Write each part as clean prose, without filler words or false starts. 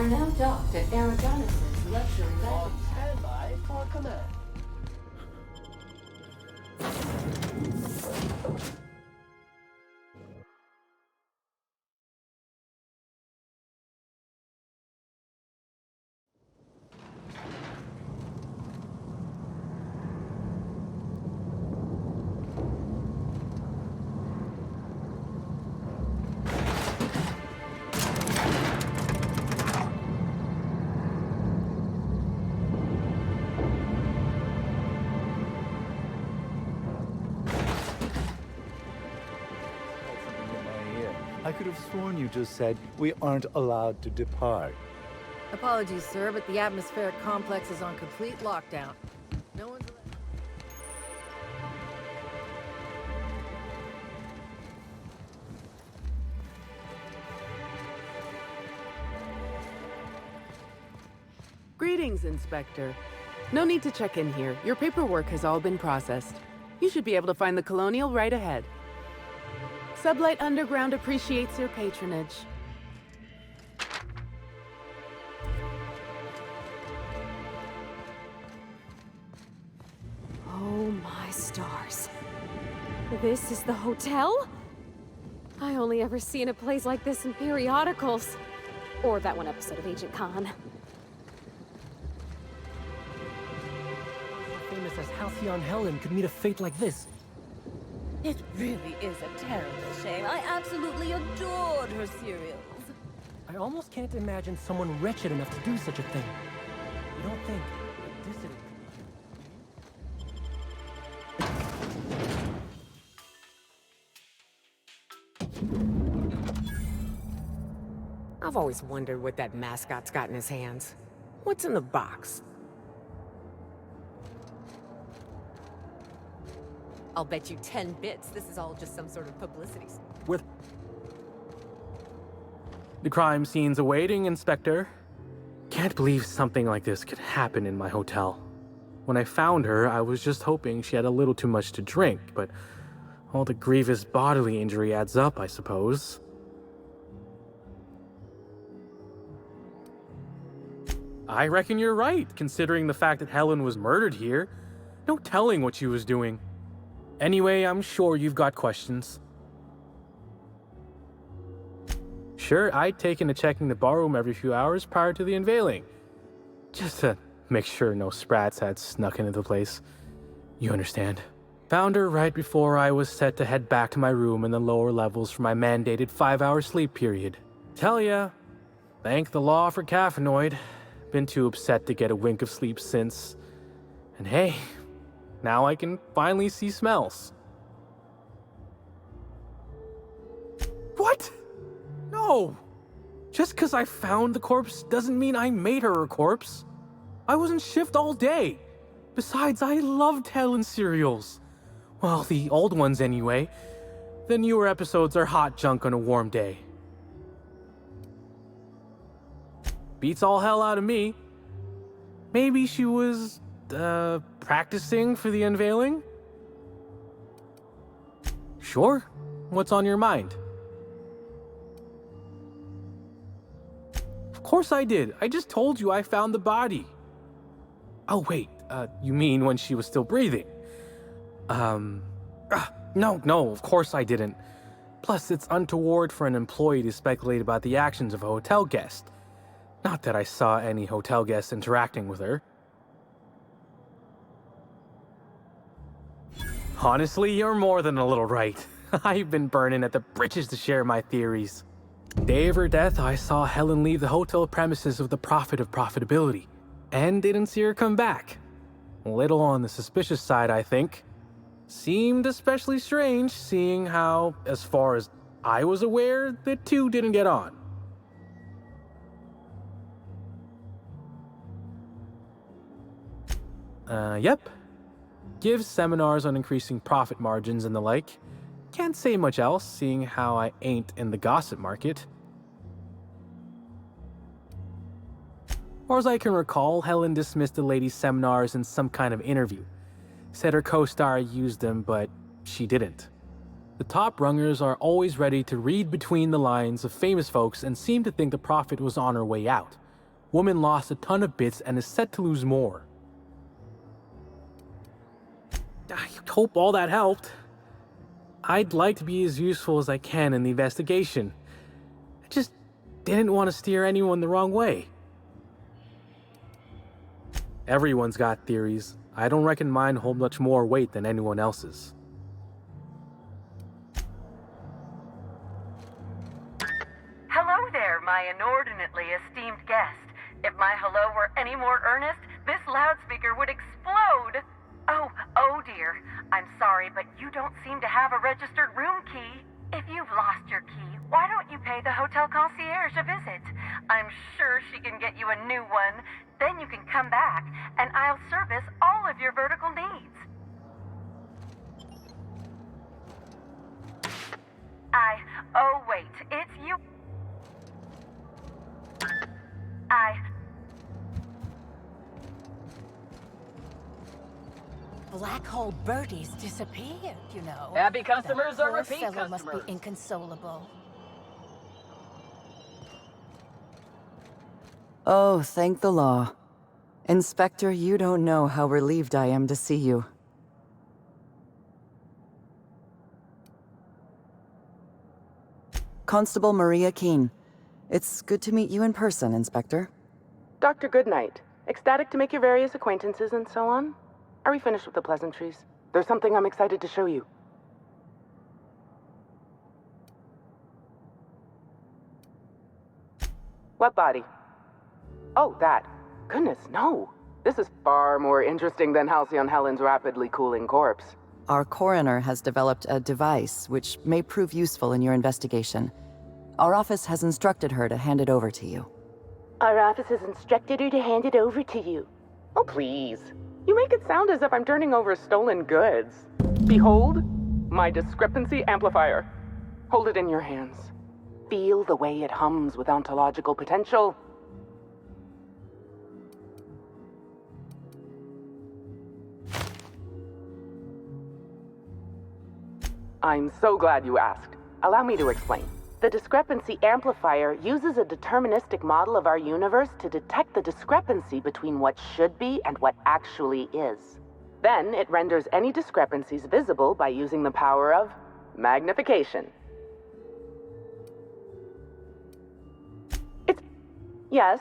are now docked at Aragonis' luxury On vessel. standby for command. I could have sworn you just said we aren't allowed to depart. Apologies, sir, but the atmospheric complex is on complete lockdown. No one's... Greetings, Inspector. No need to check in here. Your paperwork has all been processed. You should be able to find the Colonial right ahead. Sublight Underground appreciates your patronage. Oh my stars. This is the hotel? I only ever seen a place like this in periodicals. Or that one episode of Agent Khan. Famous as Halcyon Helen could meet a fate like this. It really is a terrible shame. I absolutely adored her cereals. I almost can't imagine someone wretched enough to do such a thing. You don't think a dissident I've always wondered what that mascot's got in his hands. What's in the box? I'll bet you 10 bits this is all just some sort of publicity. With the crime scene's awaiting, Inspector. Can't believe something like this could happen in my hotel. When I found her, I was just hoping she had a little too much to drink, but all the grievous bodily injury adds up, I suppose. I reckon you're right, considering the fact that Helen was murdered here. No telling what she was doing. Anyway, I'm sure you've got questions. Sure, I'd taken to checking the ballroom every few hours prior to the unveiling. Just to make sure no sprats had snuck into the place. You understand. Found her right before I was set to head back to my room in the lower levels for my mandated 5-hour sleep period. Tell ya, thank the law for caffeinoid. Been too upset to get a wink of sleep since. And hey, now I can finally see smells. What? No! Just because I found the corpse doesn't mean I made her a corpse. I was in shift all day. Besides, I loved Helen cereals. Well, the old ones anyway. The newer episodes are hot junk on a warm day. Beats all hell out of me. Maybe she was, practicing for the unveiling? Sure. What's on your mind? Of course I did. I just told you I found the body. Oh, wait. You mean when she was still breathing? No, of course I didn't. Plus, it's untoward for an employee to speculate about the actions of a hotel guest. Not that I saw any hotel guests interacting with her. Honestly, you're more than a little right. I've been burning at the britches to share my theories. Day of her death, I saw Helen leave the hotel premises with the profit of profitability, and didn't see her come back. A little on the suspicious side, I think. Seemed especially strange, seeing how, as far as I was aware, the two didn't get on. Yep. Gives seminars on increasing profit margins and the like. Can't say much else, seeing how I ain't in the gossip market. Or as I can recall, Helen dismissed the lady's seminars in some kind of interview. Said her co-star used them, but she didn't. The top rungers are always ready to read between the lines of famous folks and seem to think the profit was on her way out. woman lost a ton of bits and is set to lose more. I hope all that helped. I'd like to be as useful as I can in the investigation. I just didn't want to steer anyone the wrong way. Everyone's got theories. I don't reckon mine hold much more weight than anyone else's. Hello there, my inordinately esteemed guest. If my hello were any more earnest, this loudspeaker would explode. Oh dear. I'm sorry, but you don't seem to have a registered room key. If you've lost your key, why don't you pay the hotel concierge a visit? I'm sure she can get you a new one. Then you can come back, and I'll service all of your vertical needs. Oh wait, it's you. Black Hole Birdie's disappeared, you know. Happy customers That are poor repeat fellow must customers. be inconsolable. Oh, thank the law. Inspector, you don't know how relieved I am to see you. Constable Maria Keene. It's good to meet you in person, Inspector. Dr. Goodnight. Ecstatic to make your various acquaintances and so on. Are we finished with the pleasantries? There's something I'm excited to show you. What body? Oh, that. Goodness, no. This is far more interesting than Halcyon Helen's rapidly cooling corpse. Our coroner has developed a device which may prove useful in your investigation. Our office has instructed her to hand it over to you. Our office has instructed her to hand it over to you. Oh, please. You make it sound as if I'm turning over stolen goods. Behold, my discrepancy amplifier. Hold it in your hands. Feel the way it hums with ontological potential. I'm so glad you asked. Allow me to explain. The discrepancy amplifier uses a deterministic model of our universe to detect the discrepancy between what should be and what actually is. Then it renders any discrepancies visible by using the power of magnification. Yes,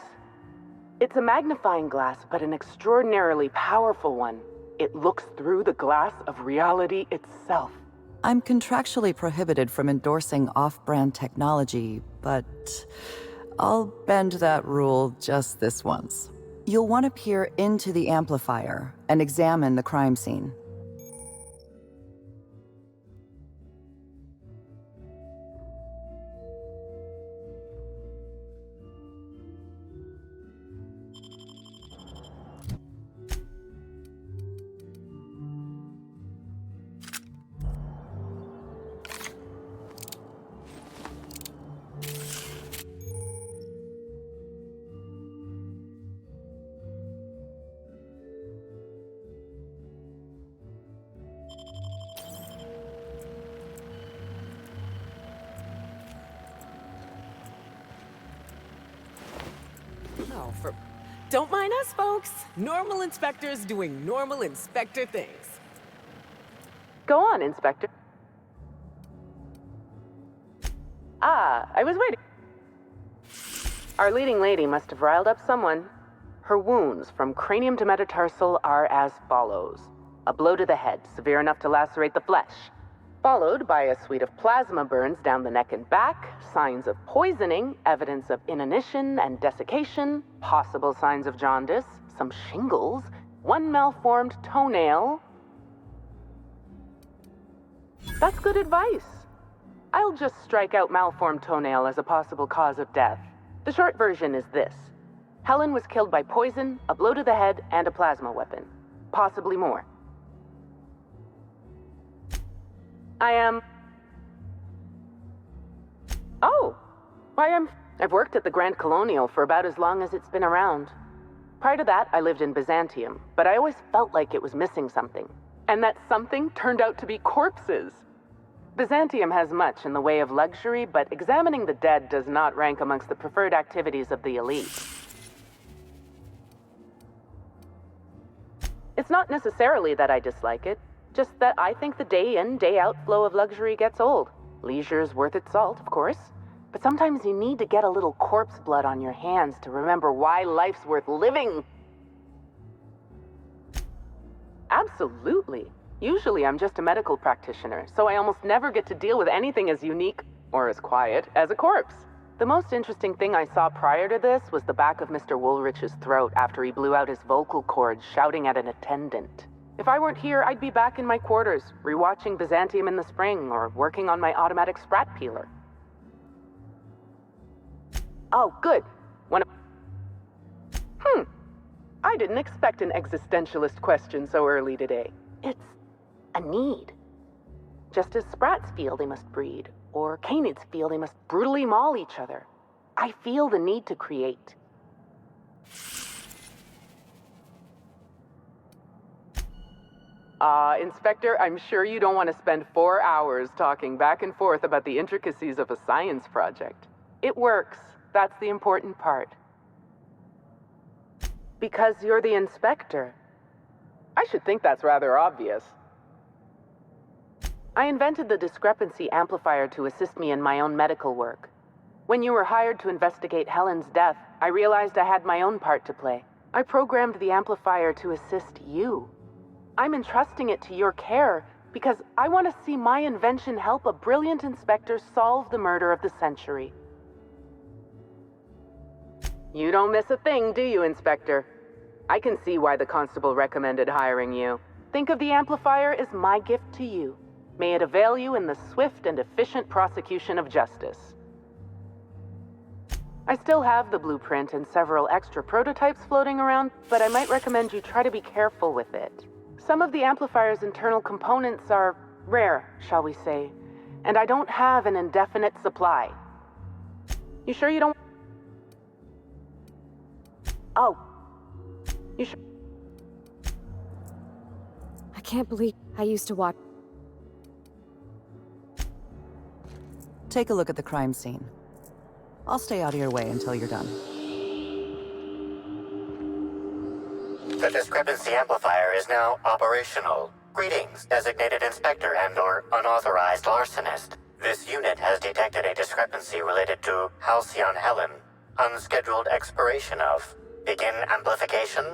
it's a magnifying glass, but an extraordinarily powerful one. It looks through the glass of reality itself. I'm contractually prohibited from endorsing off-brand technology, but I'll bend that rule just this once. You'll want to peer into the amplifier and examine the crime scene. Don't mind us, folks. Normal inspectors doing normal inspector things. Go on, Inspector. I was waiting. Our leading lady must have riled up someone. Her wounds from cranium to metatarsal are as follows. A blow to the head, severe enough to lacerate the flesh. Followed by a suite of plasma burns down the neck and back, signs of poisoning, evidence of inanition and desiccation, possible signs of jaundice, some shingles, one malformed toenail. That's good advice. I'll just strike out malformed toenail as a possible cause of death. The short version is this. Helen was killed by poison, a blow to the head, and a plasma weapon. Possibly more. I've worked at the Grand Colonial for about as long as it's been around. Prior to that, I lived in Byzantium, but I always felt like it was missing something. And that something turned out to be corpses. Byzantium has much in the way of luxury, but examining the dead does not rank amongst the preferred activities of the elite. It's not necessarily that I dislike it, just that I think the day in, day out flow of luxury gets old. Leisure's worth its salt, of course, but sometimes you need to get a little corpse blood on your hands to remember why life's worth living. Absolutely. Usually I'm just a medical practitioner, so I almost never get to deal with anything as unique, or as quiet, as a corpse. The most interesting thing I saw prior to this was the back of Mr. Woolrich's throat after he blew out his vocal cords shouting at an attendant. If I weren't here, I'd be back in my quarters, rewatching Byzantium in the Spring, or working on my automatic sprat peeler. Oh, good. I didn't expect an existentialist question so early today. It's a need. Just as sprats feel they must breed, or canids feel they must brutally maul each other, I feel the need to create. Inspector, I'm sure you don't want to spend 4 hours talking back and forth about the intricacies of a science project. It works. That's the important part. Because you're the inspector. I should think that's rather obvious. I invented the discrepancy amplifier to assist me in my own medical work. When you were hired to investigate Helen's death, I realized I had my own part to play. I programmed the amplifier to assist you. I'm entrusting it to your care because I want to see my invention help a brilliant inspector solve the murder of the century. You don't miss a thing, do you, Inspector? I can see why the constable recommended hiring you. Think of the amplifier as my gift to you. May it avail you in the swift and efficient prosecution of justice. I still have the blueprint and several extra prototypes floating around, but I might recommend you try to be careful with it. Some of the amplifier's internal components are rare, shall we say, and I don't have an indefinite supply. You sure you don't... Oh. You sure... I can't believe I used to watch... Take a look at the crime scene. I'll stay out of your way until you're done. The discrepancy amplifier is now operational. Greetings, designated inspector and/or unauthorized larcenist. This unit has detected a discrepancy related to Halcyon Helen. Unscheduled expiration of. Begin amplification.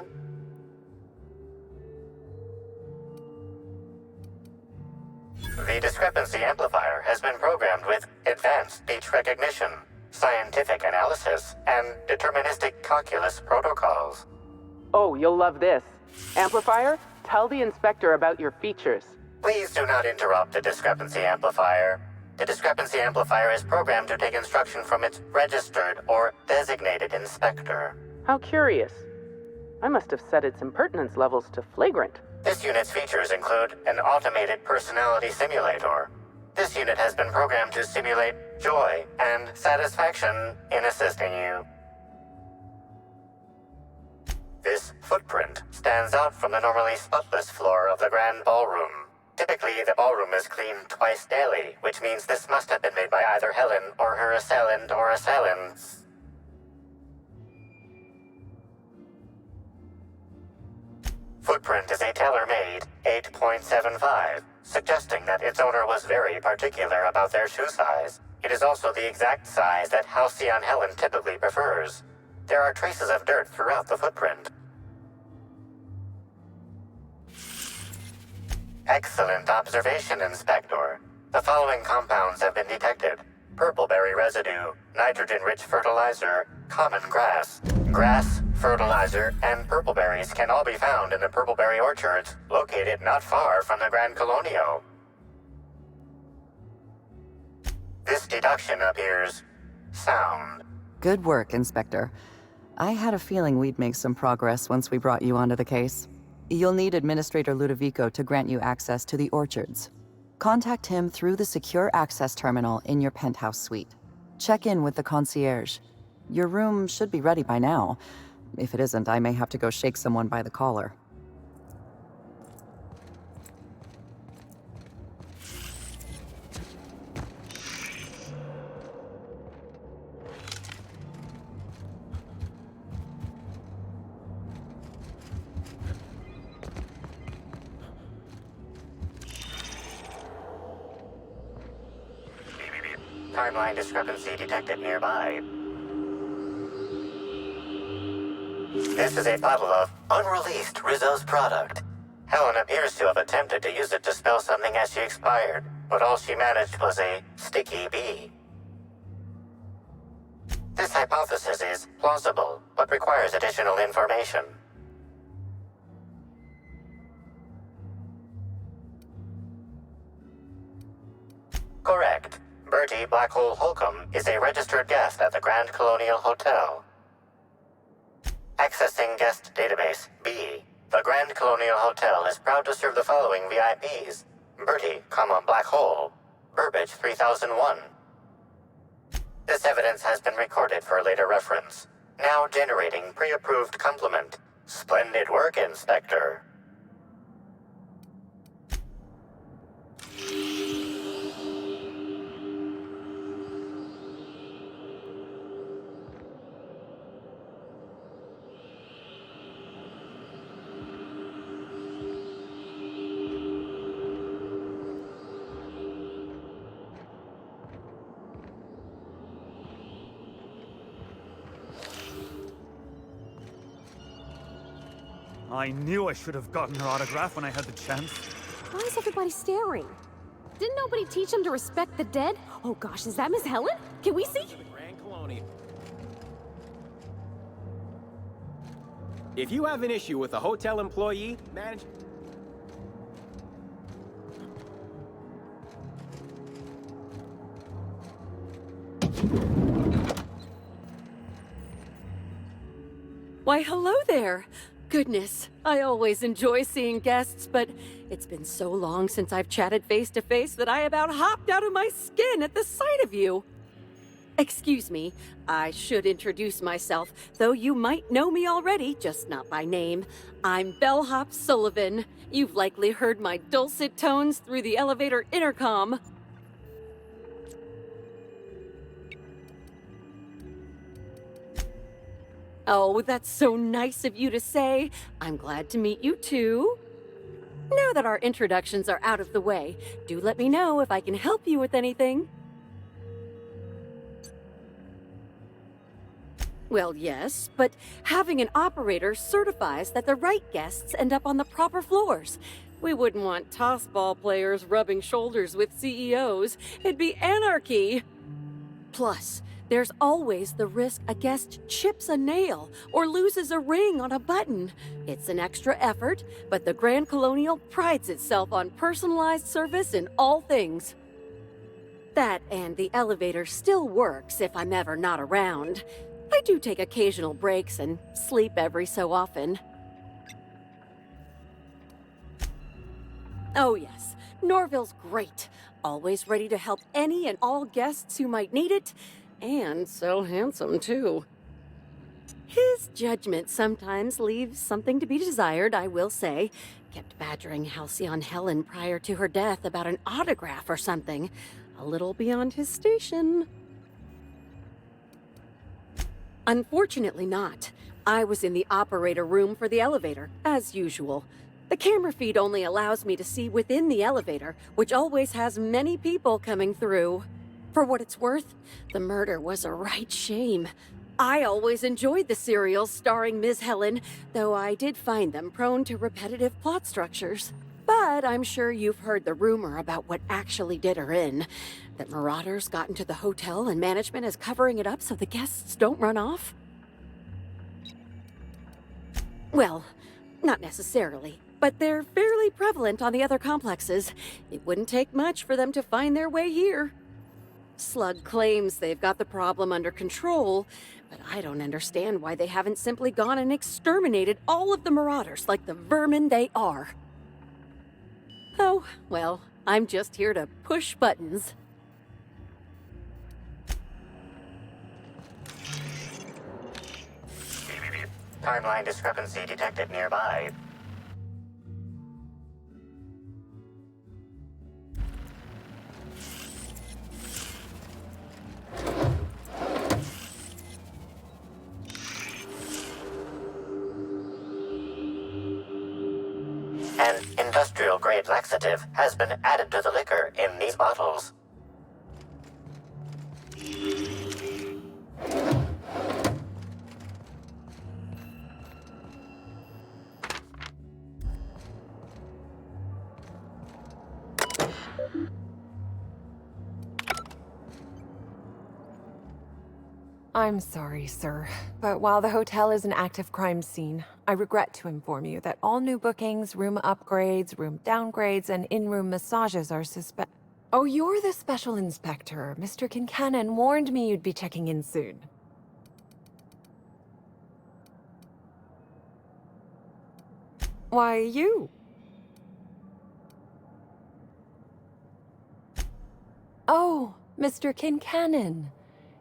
The discrepancy amplifier has been programmed with advanced speech recognition, scientific analysis, and deterministic calculus protocols. Oh, you'll love this. Amplifier, tell the inspector about your features. Please do not interrupt the discrepancy amplifier. The discrepancy amplifier is programmed to take instruction from its registered or designated inspector. How curious. I must have set its impertinence levels to flagrant. This unit's features include an automated personality simulator. This unit has been programmed to simulate joy and satisfaction in assisting you. This footprint stands out from the normally spotless floor of the grand ballroom. Typically, the ballroom is cleaned twice daily, which means this must have been made by either Helen or her assailant or assailants. Footprint is a tailor-made 8.75, suggesting that its owner was very particular about their shoe size. It is also the exact size that Halcyon Helen typically prefers. There are traces of dirt throughout the footprint. Excellent observation, Inspector. The following compounds have been detected. Purpleberry residue, nitrogen-rich fertilizer, common grass. Grass, fertilizer, and purpleberries can all be found in the purpleberry orchards, located not far from the Grand Colonio. This deduction appears sound. Good work, Inspector. I had a feeling we'd make some progress once we brought you onto the case. You'll need Administrator Ludovico to grant you access to the orchards. Contact him through the secure access terminal in your penthouse suite. Check in with the concierge. Your room should be ready by now. If it isn't, I may have to go shake someone by the collar. Timeline discrepancy detected nearby. This is a bottle of unreleased Rizzo's product. Helen appears to have attempted to use it to spell something as she expired, but all she managed was a sticky B. This hypothesis is plausible, but requires additional information. Correct. Bertie Blackhole Holcomb is a registered guest at the Grand Colonial Hotel. Accessing guest database B. The Grand Colonial Hotel is proud to serve the following VIPs. Bertie, Black Hole. Burbage 3001. This evidence has been recorded for later reference. Now generating pre-approved compliment. Splendid work, Inspector. I knew I should have gotten her autograph when I had the chance. Why is everybody staring? Didn't nobody teach them to respect the dead? Oh gosh, is that Miss Helen? Can we see? Grand Colonial. If you have an issue with a hotel employee, manage... Why, hello there. Goodness, I always enjoy seeing guests, but it's been so long since I've chatted face to face that I about hopped out of my skin at the sight of you. Excuse me, I should introduce myself, though you might know me already, just not by name. I'm Bellhop Sullivan. You've likely heard my dulcet tones through the elevator intercom. Oh, that's so nice of you to say. I'm glad to meet you too. Now that our introductions are out of the way, do let me know if I can help you with anything. Well, yes, but having an operator certifies that the right guests end up on the proper floors. We wouldn't want tossball players rubbing shoulders with CEOs. It'd be anarchy. Plus, there's always the risk a guest chips a nail or loses a ring on a button. It's an extra effort, but the Grand Colonial prides itself on personalized service in all things. That and the elevator still works if I'm ever not around. I do take occasional breaks and sleep every so often. Oh yes, Norville's great. Always ready to help any and all guests who might need it. And so handsome, too. His judgment sometimes leaves something to be desired, I will say. Kept badgering Halcyon Helen prior to her death about an autograph or something. A little beyond his station. Unfortunately not. I was in the operator room for the elevator, as usual. The camera feed only allows me to see within the elevator, which always has many people coming through. For what it's worth, the murder was a right shame. I always enjoyed the serials starring Ms. Helen, though I did find them prone to repetitive plot structures. But I'm sure you've heard the rumor about what actually did her in. That marauders got into the hotel and management is covering it up so the guests don't run off? Well, not necessarily, but they're fairly prevalent on the other complexes. It wouldn't take much for them to find their way here. Slug claims they've got the problem under control, but I don't understand why they haven't simply gone and exterminated all of the marauders like the vermin they are. Oh, well, I'm just here to push buttons. Timeline discrepancy detected nearby. An industrial-grade laxative has been added to the liquor in these bottles. I'm sorry, sir, but while the hotel is an active crime scene, I regret to inform you that all new bookings, room upgrades, room downgrades, and in-room massages are suspect. Oh, you're the special inspector. Mr. Kincannon warned me you'd be checking in soon. Why, you? Oh, Mr. Kincannon.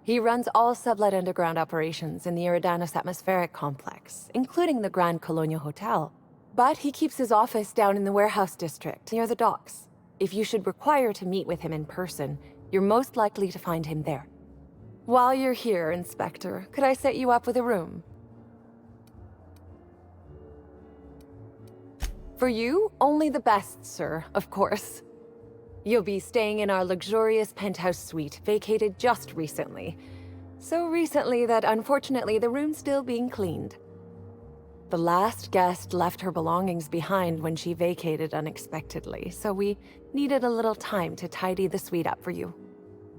He runs all sublet underground operations in the Eridanus Atmospheric Complex, including the Grand Colonial Hotel. But he keeps his office down in the warehouse district, near the docks. If you should require to meet with him in person, you're most likely to find him there. While you're here, Inspector, could I set you up with a room? For you, only the best, sir, of course. You'll be staying in our luxurious penthouse suite, vacated just recently. So recently that unfortunately the room's still being cleaned. The last guest left her belongings behind when she vacated unexpectedly, so we needed a little time to tidy the suite up for you.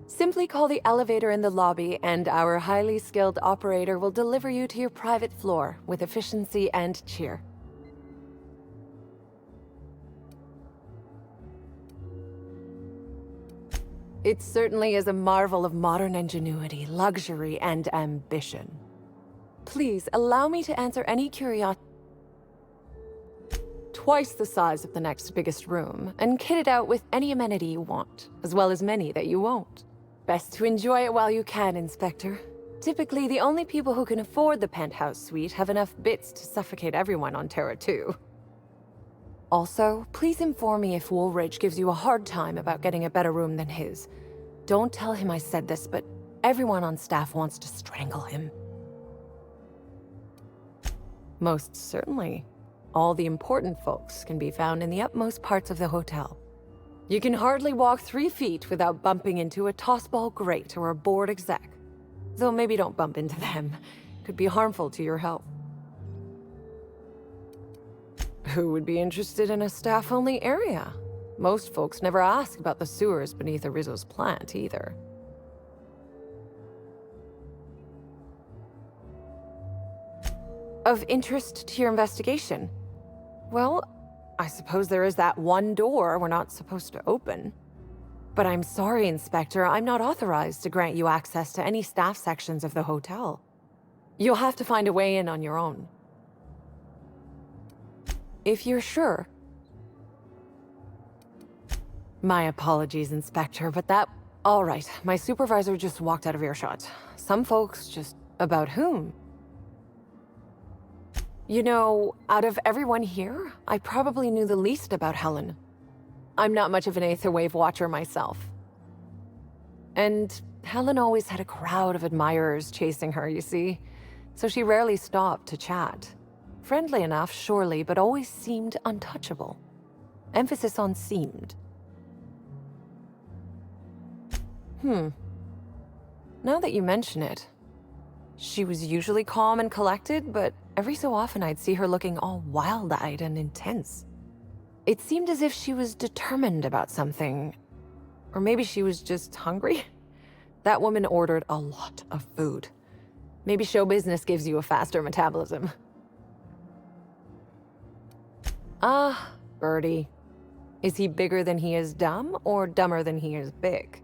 Simply call the elevator in the lobby and our highly skilled operator will deliver you to your private floor with efficiency and cheer. It certainly is a marvel of modern ingenuity, luxury, and ambition. Please, allow me to answer any curiosity. Twice the size of the next biggest room, and kitted out with any amenity you want, as well as many that you won't. Best to enjoy it while you can, Inspector. Typically, the only people who can afford the penthouse suite have enough bits to suffocate everyone on Terra 2. Also, please inform me if Woolridge gives you a hard time about getting a better room than his. Don't tell him I said this, but everyone on staff wants to strangle him. Most certainly. All the important folks can be found in the utmost parts of the hotel. You can hardly walk 3 feet without bumping into a tossball grate or a bored exec. Though maybe don't bump into them. Could be harmful to your health. Who would be interested in a staff-only area? Most folks never ask about the sewers beneath Arizzo's plant, either. Of interest to your investigation? Well, I suppose there is that one door we're not supposed to open. But I'm sorry, Inspector, I'm not authorized to grant you access to any staff sections of the hotel. You'll have to find a way in on your own. If you're sure. My apologies, Inspector, but that... All right, my supervisor just walked out of earshot. Some folks just... About whom? You know, out of everyone here, I probably knew the least about Helen. I'm not much of an Aetherwave watcher myself. And Helen always had a crowd of admirers chasing her, you see. So she rarely stopped to chat. Friendly enough, surely, but always seemed untouchable. Emphasis on seemed. Now that you mention it, she was usually calm and collected, but every so often I'd see her looking all wild-eyed and intense. It seemed as if she was determined about something. Or maybe she was just hungry? That woman ordered a lot of food. Maybe show business gives you a faster metabolism. Ah, Birdie. Is he bigger than he is dumb, or dumber than he is big?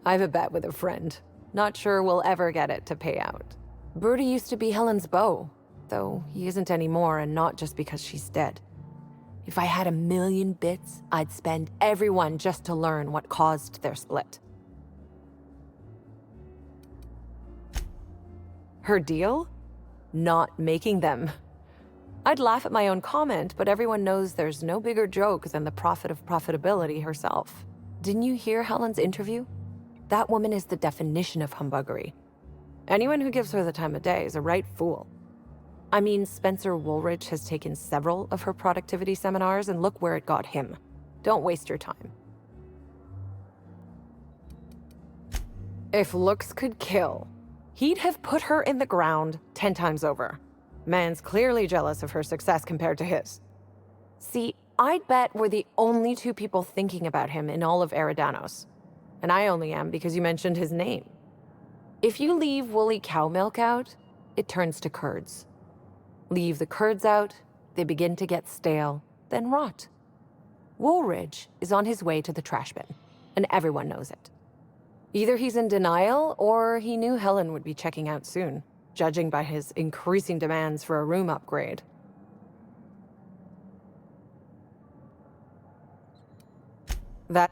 I've a bet with a friend. Not sure we'll ever get it to pay out. Birdie used to be Helen's beau, though he isn't anymore, and not just because she's dead. If I had 1,000,000 bits, I'd spend every one just to learn what caused their split. Her deal? Not making them. I'd laugh at my own comment, but everyone knows there's no bigger joke than the prophet of profitability herself. Didn't you hear Helen's interview? That woman is the definition of humbuggery. Anyone who gives her the time of day is a right fool. I mean, Spencer Woolridge has taken several of her productivity seminars, and look where it got him. Don't waste your time. If looks could kill, he'd have put her in the ground 10 times over. Man's clearly jealous of her success compared to his. See, I'd bet we're the only two people thinking about him in all of Eridanos. And I only am because you mentioned his name. If you leave woolly cow milk out, it turns to curds. Leave the curds out, they begin to get stale, then rot. Woolridge is on his way to the trash bin, and everyone knows it. Either he's in denial, or he knew Helen would be checking out soon, judging by his increasing demands for a room upgrade. Then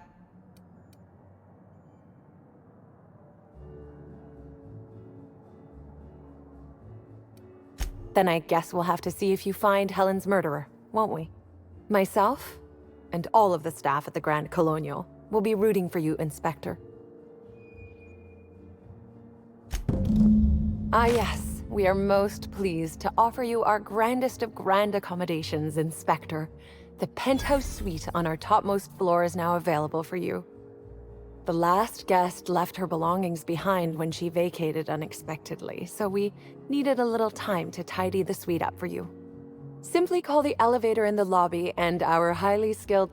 I guess we'll have to see if you find Helen's murderer, won't we? Myself, and all of the staff at the Grand Colonial, will be rooting for you, Inspector. Ah yes, we are most pleased to offer you our grandest of grand accommodations, Inspector. The penthouse suite on our topmost floor is now available for you. The last guest left her belongings behind when she vacated unexpectedly, so we needed a little time to tidy the suite up for you. Simply call the elevator in the lobby and our highly skilled...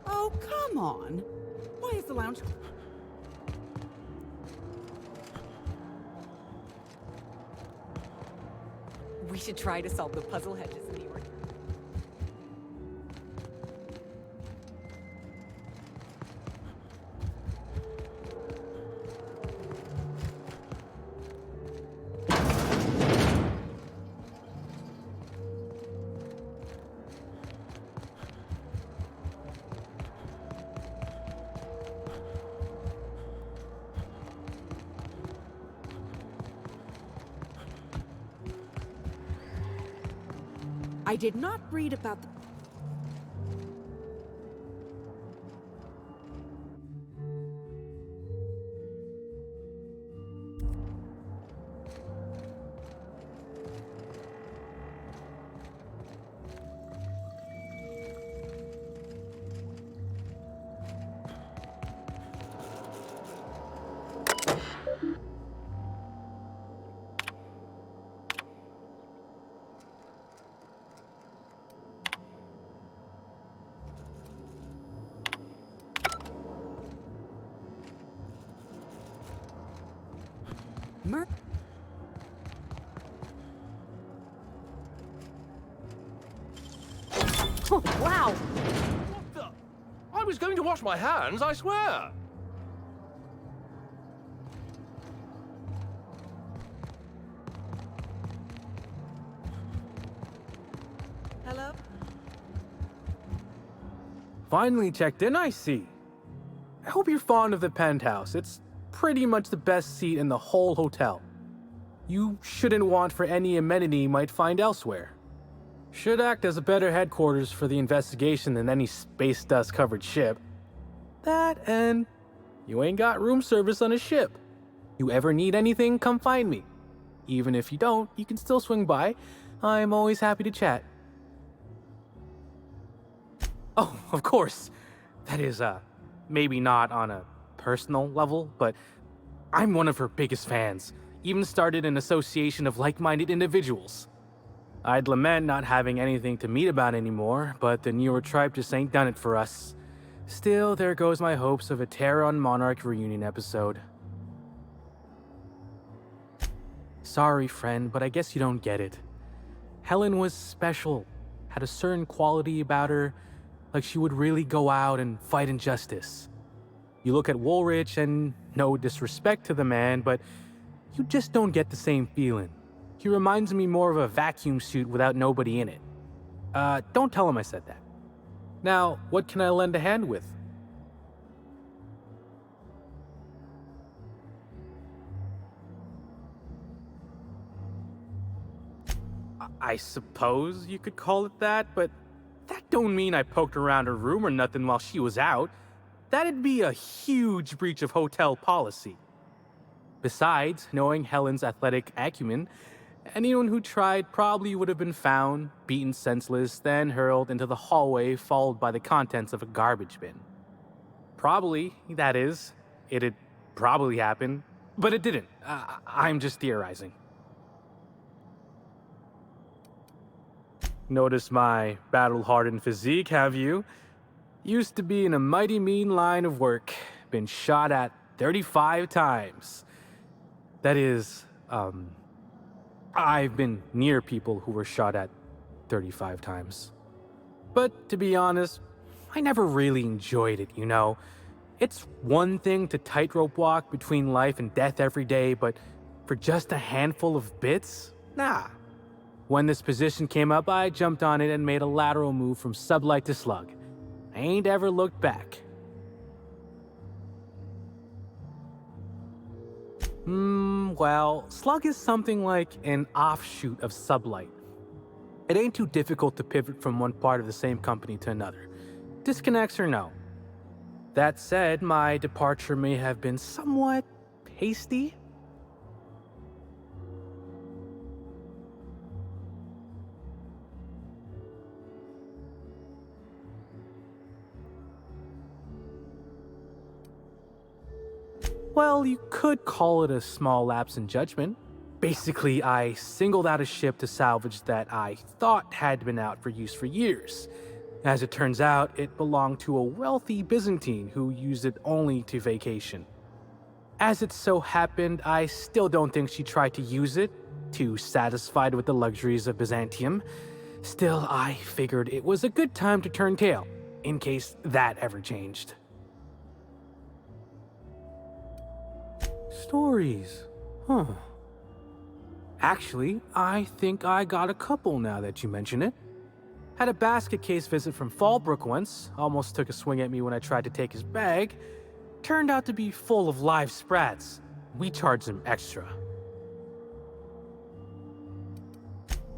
Oh, come on. Why is the lounge... We should try to solve the puzzle hedges in New York. I did not read about the... Oh, wow! What the? I was going to wash my hands, I swear! Hello? Finally checked in, I see. I hope you're fond of the penthouse. It's pretty much the best seat in the whole hotel. You shouldn't want for any amenity you might find elsewhere. Should act as a better headquarters for the investigation than any space dust covered ship. That and you ain't got room service on a ship. You ever need anything, come find me. Even if you don't, you can still swing by. I'm always happy to chat. Oh, of course. That is, maybe not on a personal level, but I'm one of her biggest fans. Even started an association of like-minded individuals. I'd lament not having anything to meet about anymore, but the newer tribe just ain't done it for us. Still, there goes my hopes of a Terran Monarch reunion episode. Sorry, friend, but I guess you don't get it. Helen was special, had a certain quality about her, like she would really go out and fight injustice. You look at Woolridge, and no disrespect to the man, but you just don't get the same feeling. He reminds me more of a vacuum suit without nobody in it. Don't tell him I said that. Now, what can I lend a hand with? I suppose you could call it that, but that don't mean I poked around her room or nothing while she was out. That'd be a huge breach of hotel policy. Besides, knowing Helen's athletic acumen, anyone who tried probably would have been found, beaten senseless, then hurled into the hallway, followed by the contents of a garbage bin. Probably, that is, it'd probably happen, but it didn't. I'm just theorizing. Notice my battle-hardened physique, have you? Used to be in a mighty mean line of work. Been shot at 35 times. That is, I've been near people who were shot at 35 times. But to be honest, I never really enjoyed it, you know? It's one thing to tightrope walk between life and death every day, but for just a handful of bits? Nah. When this position came up, I jumped on it and made a lateral move from sublight to slug. I ain't ever looked back. Well, slug is something like an offshoot of sublight. It ain't too difficult to pivot from one part of the same company to another. Disconnects or no. That said, my departure may have been somewhat hasty. Well, you could call it a small lapse in judgment. Basically, I singled out a ship to salvage that I thought had been out for use for years. As it turns out, it belonged to a wealthy Byzantine who used it only to vacation. As it so happened, I still don't think she tried to use it, too satisfied with the luxuries of Byzantium. Still, I figured it was a good time to turn tail, in case that ever changed. Stories. Huh. Actually, I think I got a couple now that you mention it. Had a basket case visit from Fallbrook once. Almost took a swing at me when I tried to take his bag. Turned out to be full of live sprats. We charged him extra.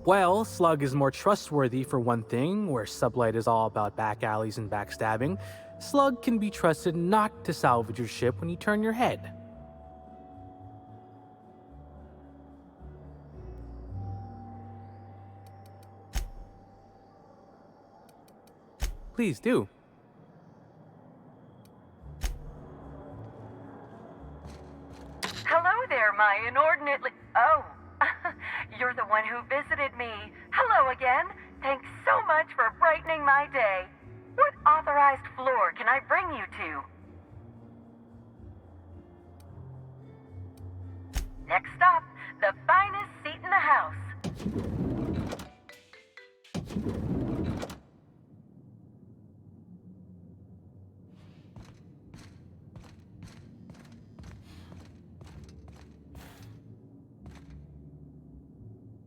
Well, Slug is more trustworthy for one thing, where Sublight is all about back alleys and backstabbing. Slug can be trusted not to salvage your ship when you turn your head. Please do. Hello there, my inordinately... Oh, you're the one who visited me. Hello again. Thanks so much for brightening my day. What authorized floor can I bring you to? Next stop, the finest seat in the house.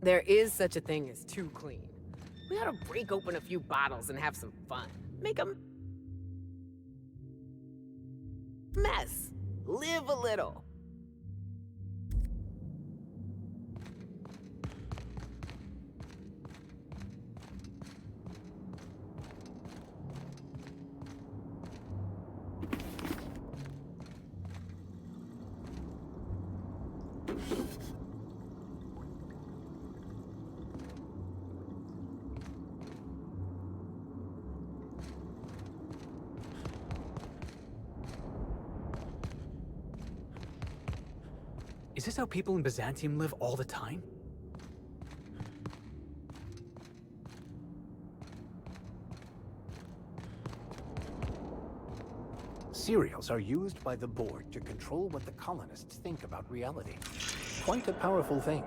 There is such a thing as too clean. We ought to break open a few bottles and have some fun. Make a mess. Live a little. Is this how people in Byzantium live all the time? Cereals are used by the board to control what the colonists think about reality. Quite a powerful thing.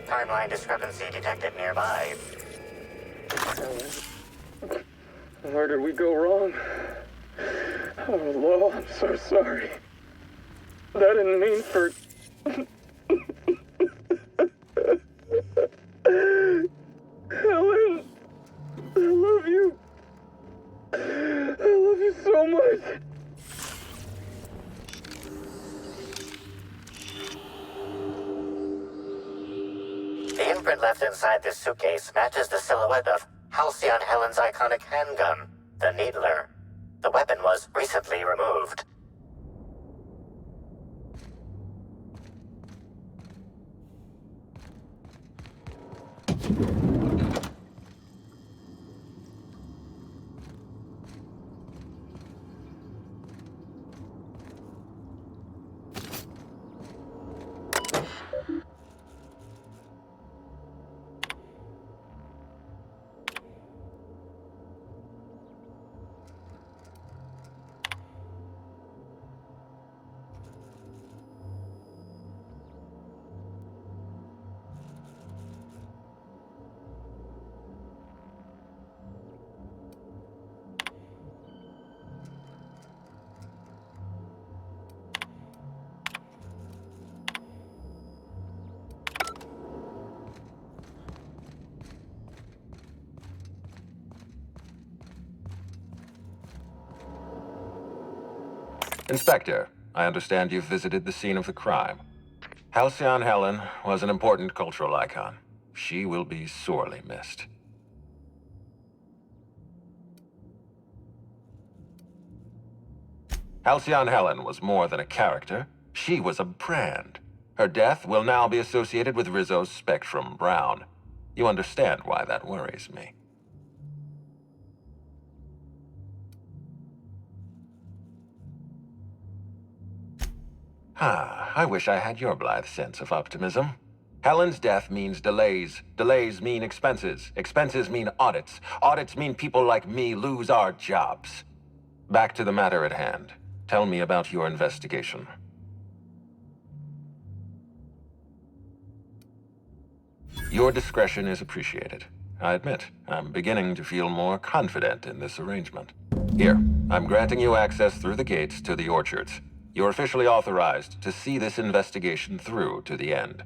Timeline discrepancy detected nearby. Where did we go wrong? Oh, Lowell, I'm so sorry. I didn't mean for... Helen, I love you. I love you so much. The imprint left inside this suitcase matches the silhouette of Halcyon Helen's iconic handgun. The Needler. The weapon was recently removed. Inspector, I understand you've visited the scene of the crime. Halcyon Helen was an important cultural icon. She will be sorely missed. Halcyon Helen was more than a character. She was a brand. Her death will now be associated with Rizzo's Spectrum Brown. You understand why that worries me. I wish I had your blithe sense of optimism. Helen's death means delays. Delays mean expenses. Expenses mean audits. Audits mean people like me lose our jobs. Back to the matter at hand. Tell me about your investigation. Your discretion is appreciated. I admit, I'm beginning to feel more confident in this arrangement. Here, I'm granting you access through the gates to the orchards. You're officially authorized to see this investigation through to the end.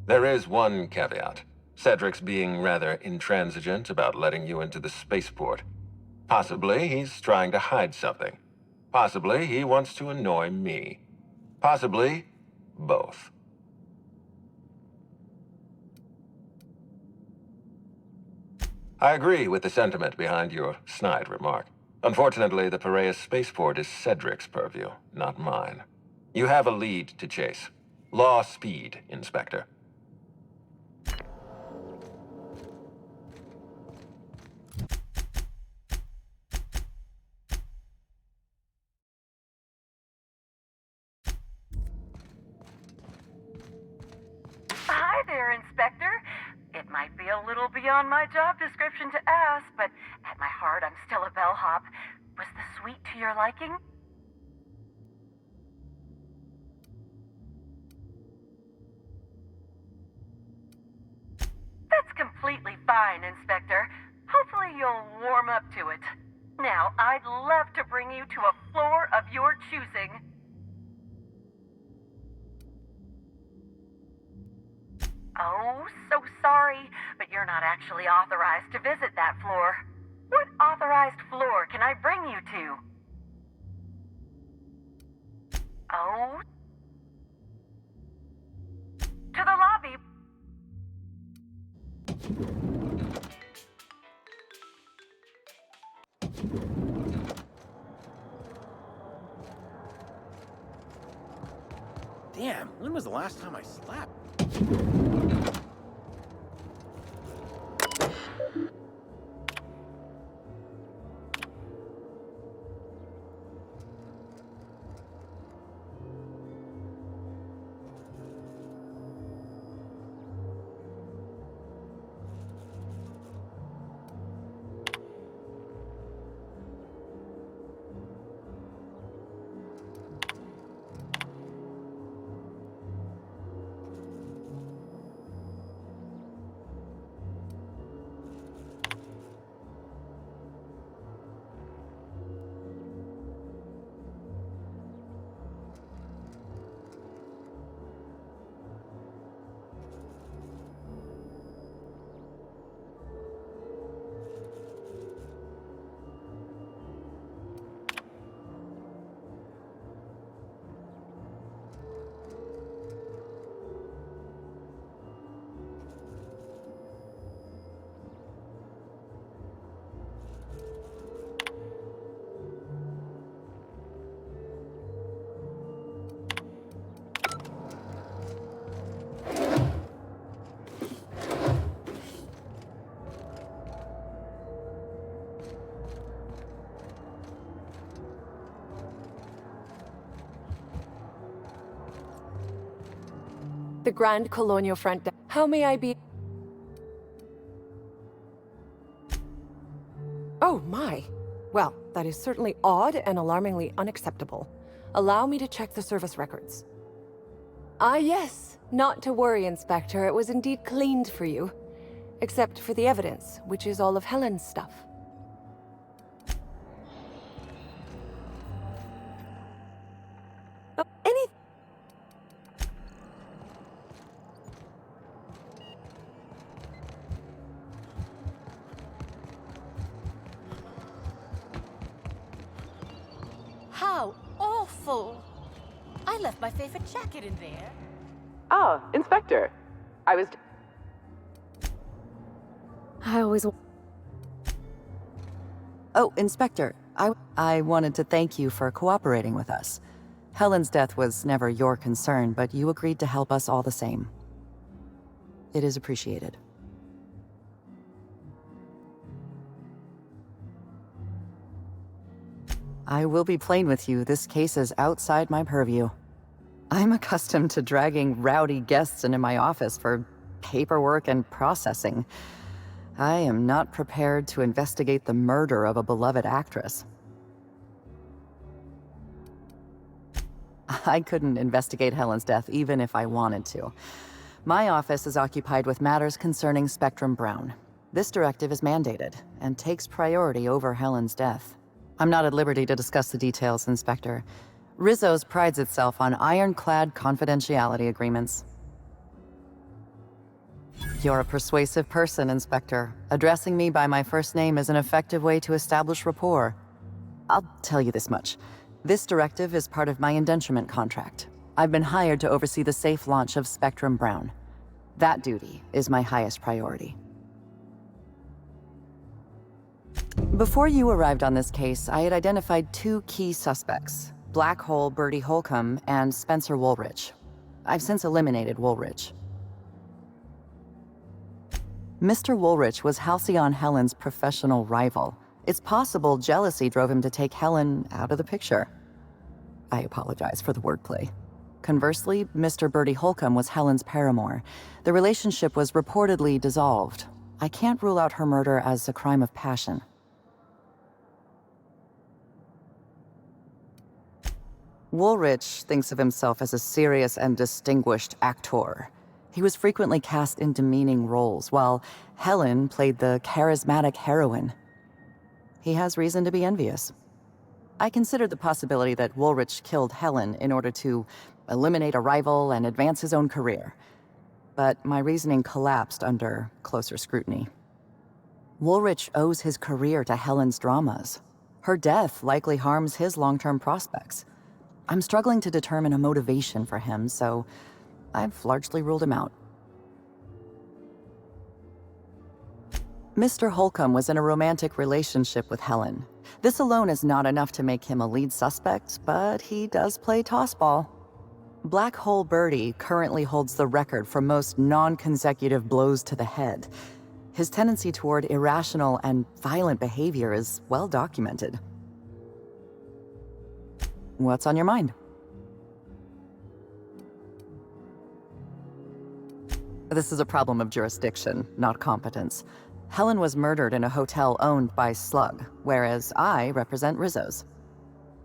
There is one caveat. Cedric's being rather intransigent about letting you into the spaceport. Possibly he's trying to hide something. Possibly he wants to annoy me. Possibly both. I agree with the sentiment behind your snide remark. Unfortunately, the Piraeus spaceport is Cedric's purview, not mine. You have a lead to chase. Law speed, Inspector. Hi there, Inspector. It might be a little beyond my job description to ask, but at my heart, I'm still a bellhop. Was the suite to your liking? That's completely fine, Inspector. Hopefully you'll warm up to it. Now, I'd love to bring you to a floor of your choosing. Oh, so sorry, but you're not actually authorized to visit that floor. What authorized floor can I bring you to? Oh. To the lobby. Damn, when was the last time I slept? The Grand Colonial Front desk. How may I be? Oh, my. Well, that is certainly odd and alarmingly unacceptable. Allow me to check the service records. Ah, yes. Not to worry, Inspector. It was indeed cleaned for you. Except for the evidence, which is all of Helen's stuff. Oh, How awful! I left my favorite jacket in there. Oh, Inspector. I was... I always... Oh, Inspector, I wanted to thank you for cooperating with us. Helen's death was never your concern, but you agreed to help us all the same. It is appreciated. I will be plain with you, this case is outside my purview. I'm accustomed to dragging rowdy guests into my office for paperwork and processing. I am not prepared to investigate the murder of a beloved actress. I couldn't investigate Helen's death even if I wanted to. My office is occupied with matters concerning Spectrum Brown. This directive is mandated and takes priority over Helen's death. I'm not at liberty to discuss the details, Inspector. Rizzo's prides itself on ironclad confidentiality agreements. You're a persuasive person, Inspector. Addressing me by my first name is an effective way to establish rapport. I'll tell you this much. This directive is part of my indenturement contract. I've been hired to oversee the safe launch of Spectrum Brown. That duty is my highest priority. Before you arrived on this case, I had identified two key suspects, Black Hole Bertie Holcomb and Spencer Woolrich. I've since eliminated Woolrich. Mr. Woolrich was Halcyon Helen's professional rival. It's possible jealousy drove him to take Helen out of the picture. I apologize for the wordplay. Conversely, Mr. Bertie Holcomb was Helen's paramour. The relationship was reportedly dissolved. I can't rule out her murder as a crime of passion. Woolrich thinks of himself as a serious and distinguished actor. He was frequently cast in demeaning roles, while Helen played the charismatic heroine. He has reason to be envious. I considered the possibility that Woolrich killed Helen in order to eliminate a rival and advance his own career. But my reasoning collapsed under closer scrutiny. Woolrich owes his career to Helen's dramas. Her death likely harms his long-term prospects. I'm struggling to determine a motivation for him, so I've largely ruled him out. Mr. Holcomb was in a romantic relationship with Helen. This alone is not enough to make him a lead suspect, but he does play tossball. Black Hole Bertie currently holds the record for most non-consecutive blows to the head. His tendency toward irrational and violent behavior is well documented. What's on your mind? This is a problem of jurisdiction, not competence. Helen was murdered in a hotel owned by Slug, whereas I represent Rizzo's.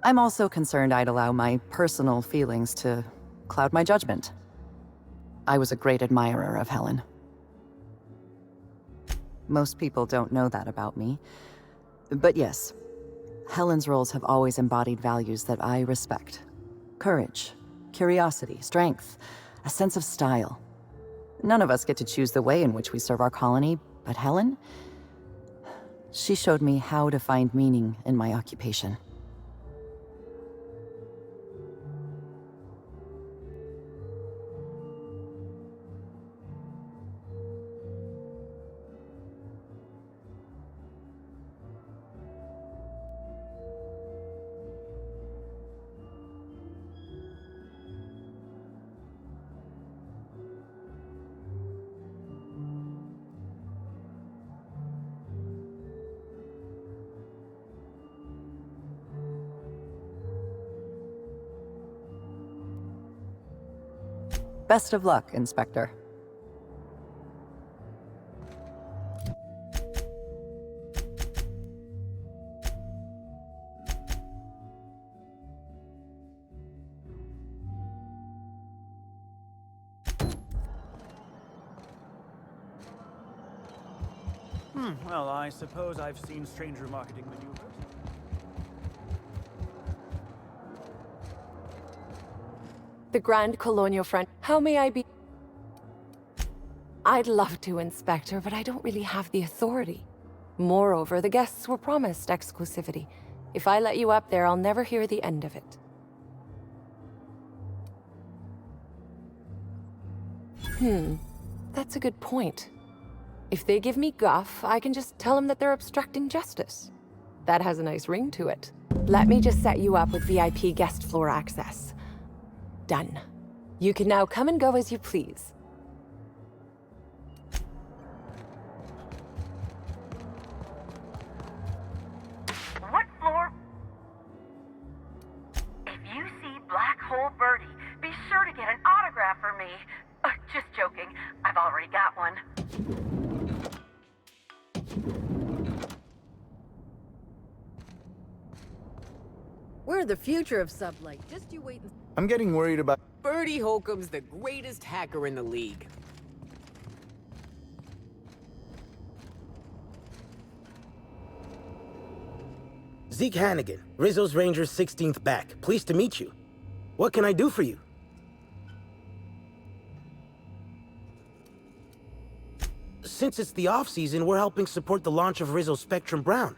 I'm also concerned I'd allow my personal feelings to cloud my judgment. I was a great admirer of Helen. Most people don't know that about me. But yes, Helen's roles have always embodied values that I respect. Courage, curiosity, strength, a sense of style. None of us get to choose the way in which we serve our colony, but Helen, she showed me how to find meaning in my occupation. Best of luck, Inspector. Well, I suppose I've seen stranger marketing maneuvers. The Grand Colonial Front. How may I be? I'd love to, Inspector, but I don't really have the authority. Moreover, the guests were promised exclusivity. If I let you up there, I'll never hear the end of it. That's a good point. If they give me guff, I can just tell them that they're obstructing justice. That has a nice ring to it. Let me just set you up with VIP guest floor access. Done. You can now come and go as you please. What floor? If you see Black Hole Birdie, be sure to get an autograph for me. Just joking. I've already got one. We're the future of sublight. Just you wait and... I'm getting worried about... Birdie Holcomb's the greatest hacker in the league. Zeke Hannigan, Rizzo's Rangers 16th back. Pleased to meet you. What can I do for you? Since it's the off-season, we're helping support the launch of Rizzo Spectrum Brown.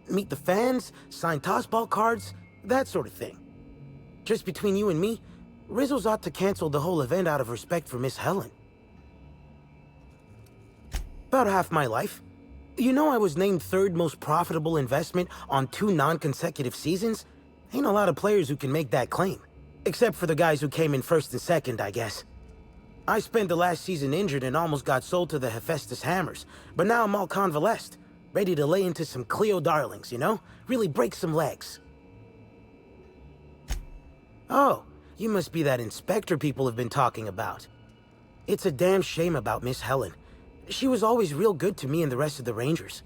Meet the fans, sign tossball cards, that sort of thing. Just between you and me, Rizzo's ought to cancel the whole event out of respect for Miss Helen. About half my life. You know I was named third most profitable investment on 2 non-consecutive seasons? Ain't a lot of players who can make that claim. Except for the guys who came in first and second, I guess. I spent the last season injured and almost got sold to the Hephaestus Hammers, but now I'm all convalesced, ready to lay into some Cleo darlings, you know? Really break some legs. Oh, you must be that inspector people have been talking about. It's a damn shame about Miss Helen. She was always real good to me and the rest of the Rangers.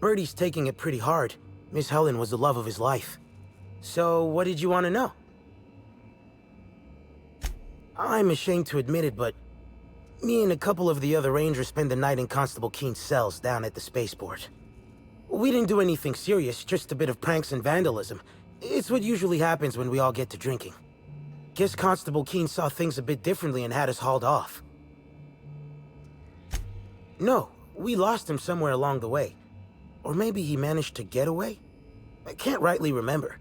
Birdie's taking it pretty hard. Miss Helen was the love of his life. So, what did you want to know? I'm ashamed to admit it, but me and a couple of the other Rangers spent the night in Constable Keen's cells down at the spaceport. We didn't do anything serious, just a bit of pranks and vandalism. It's what usually happens when we all get to drinking. Guess Constable Keen saw things a bit differently and had us hauled off. No, we lost him somewhere along the way. Or maybe he managed to get away? I can't rightly remember.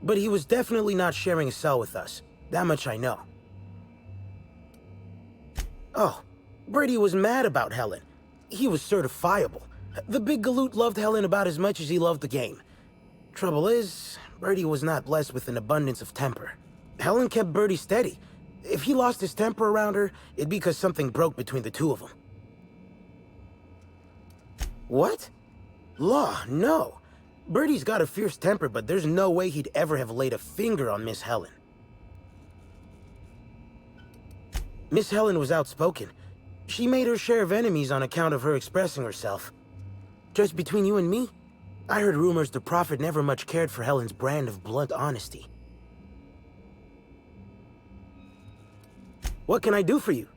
But he was definitely not sharing a cell with us. That much I know. Oh, Birdie was mad about Helen. He was certifiable. The big galoot loved Helen about as much as he loved the game. Trouble is, Birdie was not blessed with an abundance of temper. Helen kept Birdie steady. If he lost his temper around her, it'd be because something broke between the two of them. What? Law, no. Birdie's got a fierce temper, but there's no way he'd ever have laid a finger on Miss Helen. Miss Helen was outspoken. She made her share of enemies on account of her expressing herself. Just between you and me, I heard rumors the Prophet never much cared for Helen's brand of blunt honesty. What can I do for you?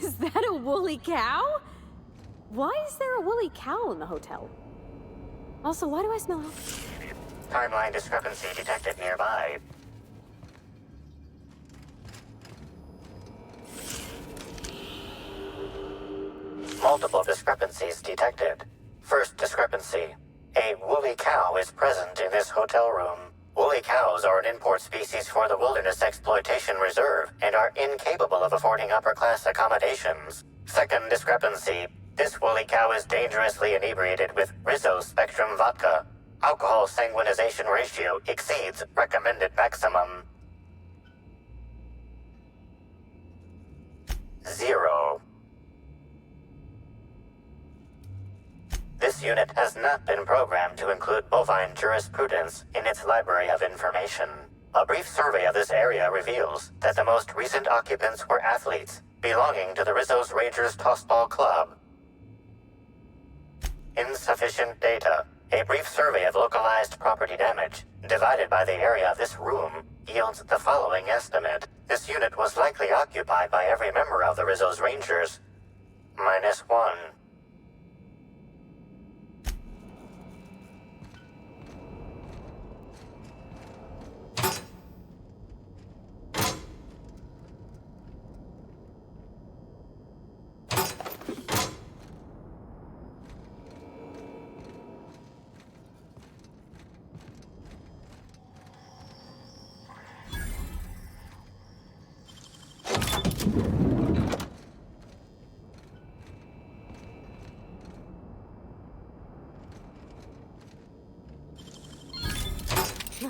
Is that a woolly cow? Why is there a woolly cow in the hotel? Also, why do I smell... Timeline discrepancy detected nearby. Multiple discrepancies detected. First discrepancy. A woolly cow is present in this hotel room. Woolly cows are an import species for the Wilderness Exploitation Reserve and are incapable of affording upper-class accommodations. Second discrepancy. This woolly cow is dangerously inebriated with Rizzo Spectrum vodka. Alcohol sanguinization ratio exceeds recommended maximum. 0. This unit has not been programmed to include bovine jurisprudence in its library of information. A brief survey of this area reveals that the most recent occupants were athletes belonging to the Rizzo's Rangers Tossball Club. Insufficient data. A brief survey of localized property damage, divided by the area of this room, yields the following estimate. This unit was likely occupied by every member of the Rizzo's Rangers. -1.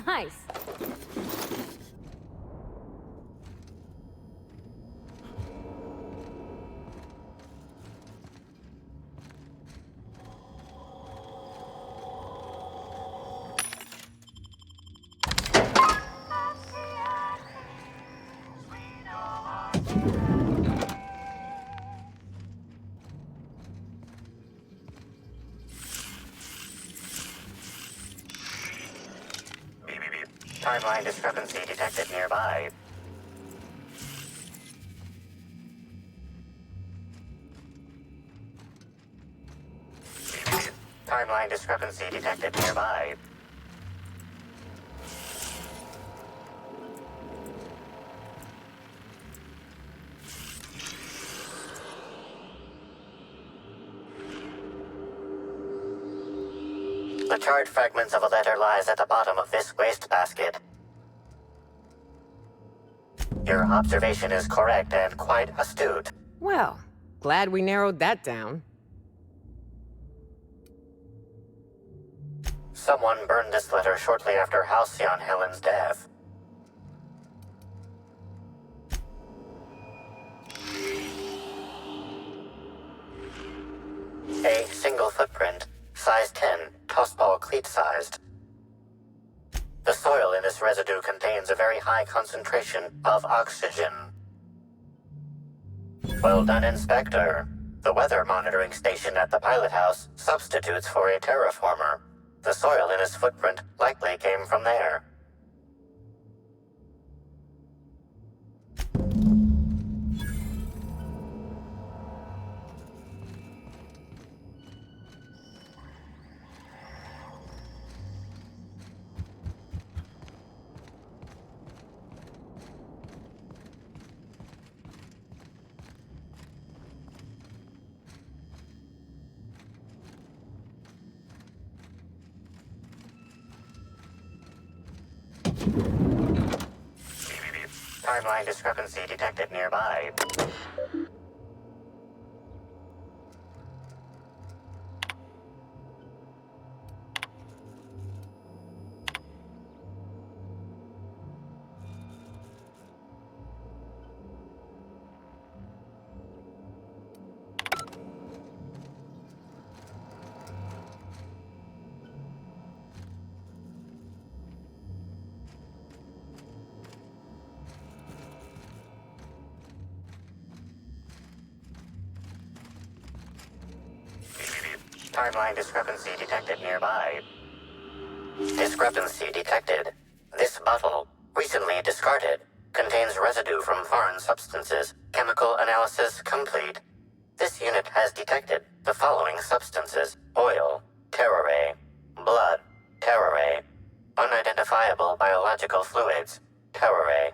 Nice. Timeline discrepancy detected nearby. Timeline discrepancy detected nearby. The charred fragments of a letter lies at the bottom of this wastebasket. Your observation is correct and quite astute. Well, glad we narrowed that down. Someone burned this letter shortly after Halcyon Helen's death. A single footprint, size 10, tossball cleat-sized. The soil in this residue contains a very high concentration of oxygen. Well done, Inspector. The weather monitoring station at the pilot house substitutes for a terraformer. The soil in his footprint likely came from there. Timeline discrepancy detected nearby. Timeline discrepancy detected nearby. Discrepancy detected. This bottle, recently discarded, contains residue from foreign substances. Chemical analysis complete. This unit has detected the following substances: oil, terrorray, blood, terrorray, unidentifiable biological fluids, terrorray.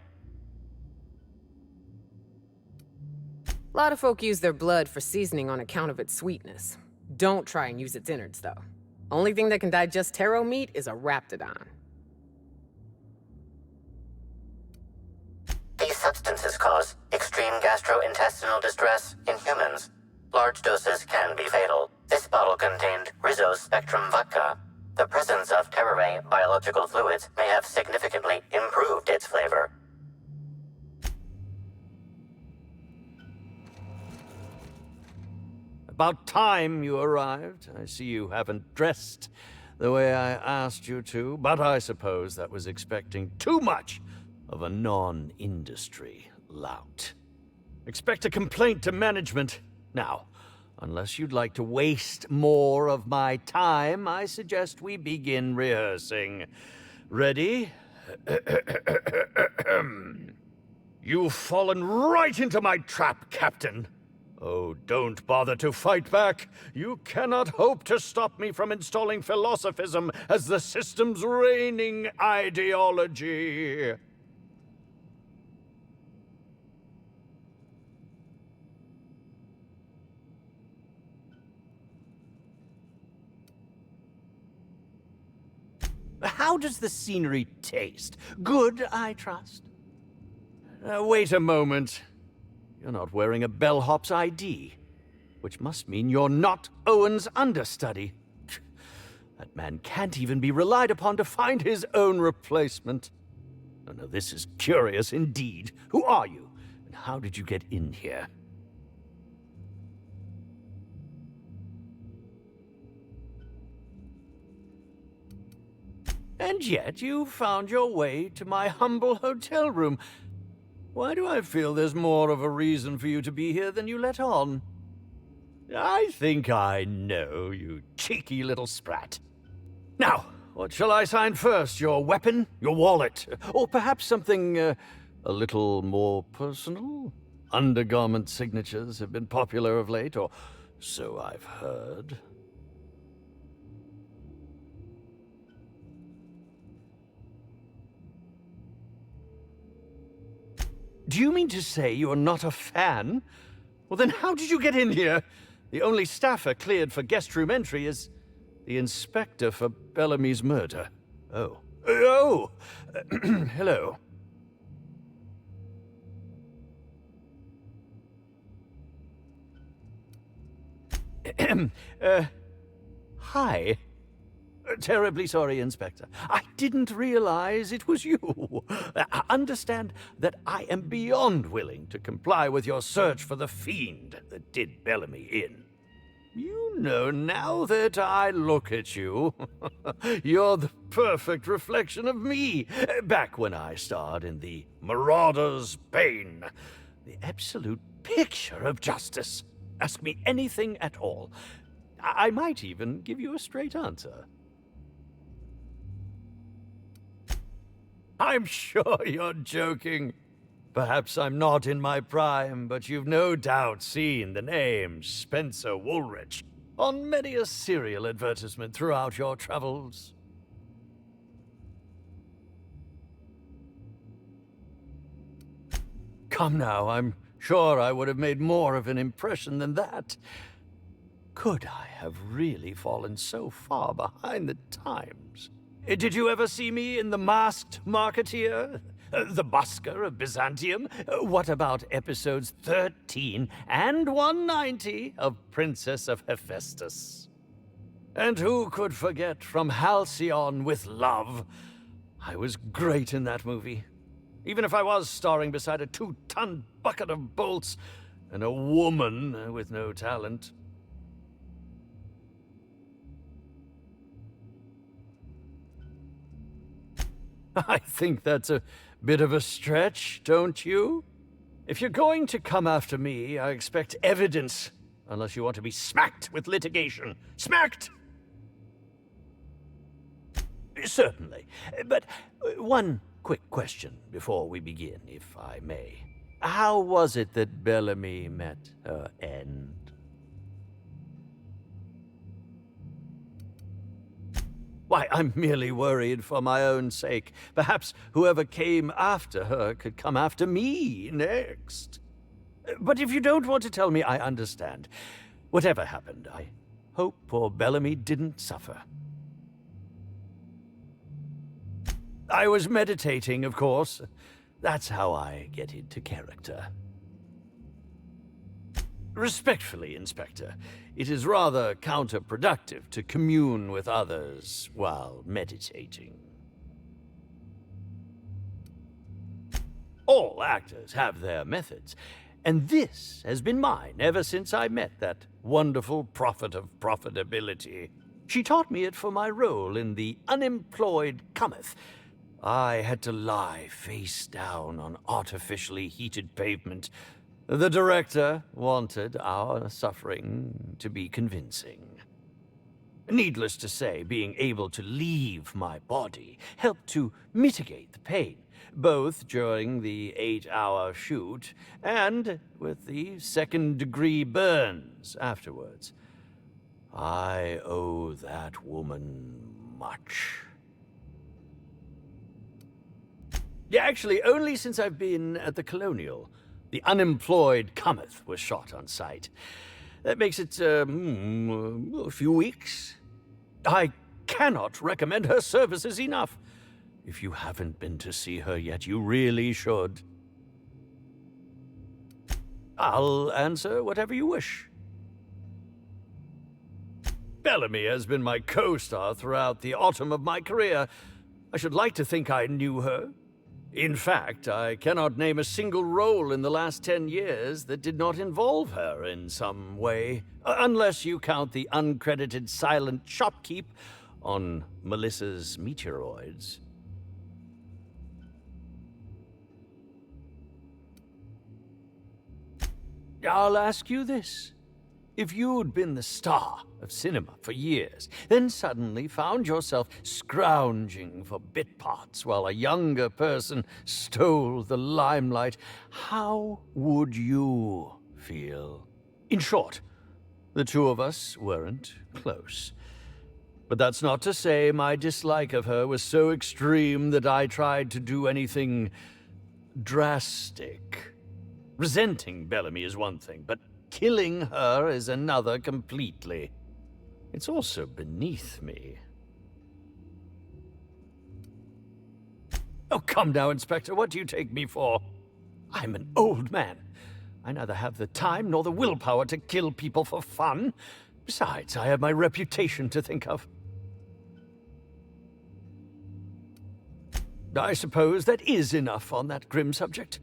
A lot of folk use their blood for seasoning on account of its sweetness. Don't try and use its innards, though. Only thing that can digest taro meat is a raptidon. These substances cause extreme gastrointestinal distress in humans. Large doses can be fatal. This bottle contained Rizzo's Spectrum vodka. The presence of terrorray biological fluids may have significantly improved its flavor. About time you arrived. I see you haven't dressed the way I asked you to, but I suppose that was expecting too much of a non-industry lout. Expect a complaint to management. Now, unless you'd like to waste more of my time, I suggest we begin rehearsing. Ready? You've fallen right into my trap, Captain. Oh, don't bother to fight back. You cannot hope to stop me from installing philosophism as the system's reigning ideology. How does the scenery taste? Good, I trust? Wait a moment. You're not wearing a bellhop's ID, which must mean you're not Owen's understudy. That man can't even be relied upon to find his own replacement. Oh, no, this is curious indeed. Who are you, and how did you get in here? And yet you found your way to my humble hotel room. Why do I feel there's more of a reason for you to be here than you let on? I think I know, you cheeky little sprat. Now, what shall I sign first? Your weapon? Your wallet? Or perhaps something a little more personal? Undergarment signatures have been popular of late, or so I've heard. Do you mean to say you are not a fan? Well, then how did you get in here? The only staffer cleared for guest room entry is the inspector for Bellamy's murder. Oh. Oh! Hello. Hi. Terribly sorry, Inspector. I didn't realize it was you. Understand that I am beyond willing to comply with your search for the fiend that did Bellamy in. You know, now that I look at you, you're the perfect reflection of me, back when I starred in the Marauder's Bane. The absolute picture of justice. Ask me anything at all. I might even give you a straight answer. I'm sure you're joking. Perhaps I'm not in my prime, but you've no doubt seen the name Spencer Woolrich on many a serial advertisement throughout your travels. Come now, I'm sure I would have made more of an impression than that. Could I have really fallen so far behind the times? Did you ever see me in The Masked Marketeer? The Busker of Byzantium? What about episodes 13 and 190 of Princess of Hephaestus? And who could forget From Halcyon with Love? I was great in that movie. Even if I was starring beside a 2-ton bucket of bolts and a woman with no talent. I think that's a bit of a stretch, don't you? If you're going to come after me, I expect evidence, unless you want to be smacked with litigation. Smacked! Certainly. But one quick question before we begin, if I may. How was it that Bellamy met her end? Why, I'm merely worried for my own sake. Perhaps whoever came after her could come after me next. But if you don't want to tell me, I understand. Whatever happened, I hope poor Bellamy didn't suffer. I was meditating, of course. That's how I get into character. Respectfully, Inspector, it is rather counterproductive to commune with others while meditating. All actors have their methods, And this has been mine ever since I met that wonderful prophet of profitability. She taught me it for my role in the unemployed cometh. I had to lie face down on artificially heated pavement. The director wanted our suffering to be convincing. Needless to say, being able to leave my body helped to mitigate the pain, both during the 8-hour shoot and with the second-degree burns afterwards. I owe that woman much. Yeah, actually, only since I've been at the Colonial. The unemployed cometh was shot on site. That makes it, a few weeks. I cannot recommend her services enough. If you haven't been to see her yet, you really should. I'll answer whatever you wish. Bellamy has been my co-star throughout the autumn of my career. I should like to think I knew her. In fact, I cannot name a single role in the last 10 years that did not involve her in some way, unless you count the uncredited silent shopkeep on Melissa's Meteoroids. I'll ask you this. If you'd been the star of cinema for years, then suddenly found yourself scrounging for bit parts while a younger person stole the limelight, how would you feel? In short, the two of us weren't close. But that's not to say my dislike of her was so extreme that I tried to do anything drastic. Resenting Bellamy is one thing, but killing her is another completely. It's also beneath me. Oh, come now, Inspector. What do you take me for? I'm an old man. I neither have the time nor the willpower to kill people for fun. Besides, I have my reputation to think of. I suppose that is enough on that grim subject.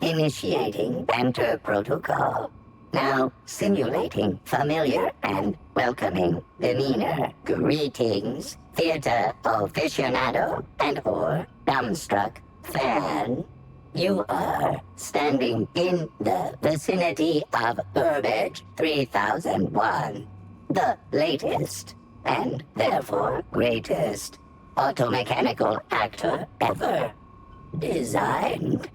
Initiating banter protocol. Now simulating familiar and welcoming demeanor. Greetings, theater aficionado and/or dumbstruck fan. You are standing in the vicinity of Burbage 3001, the latest and therefore greatest automechanical actor ever designed.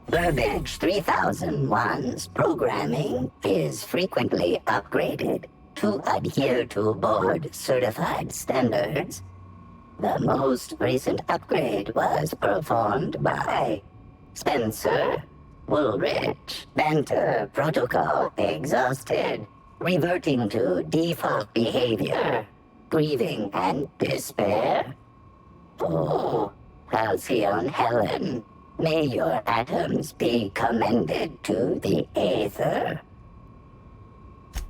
Burbage 3001's programming is frequently upgraded to adhere to board-certified standards. The most recent upgrade was performed by Spencer Woolrich. Banter protocol exhausted, reverting to default behavior, grieving and despair. Oh, Halcyon Helen. May your atoms be commended to the Aether.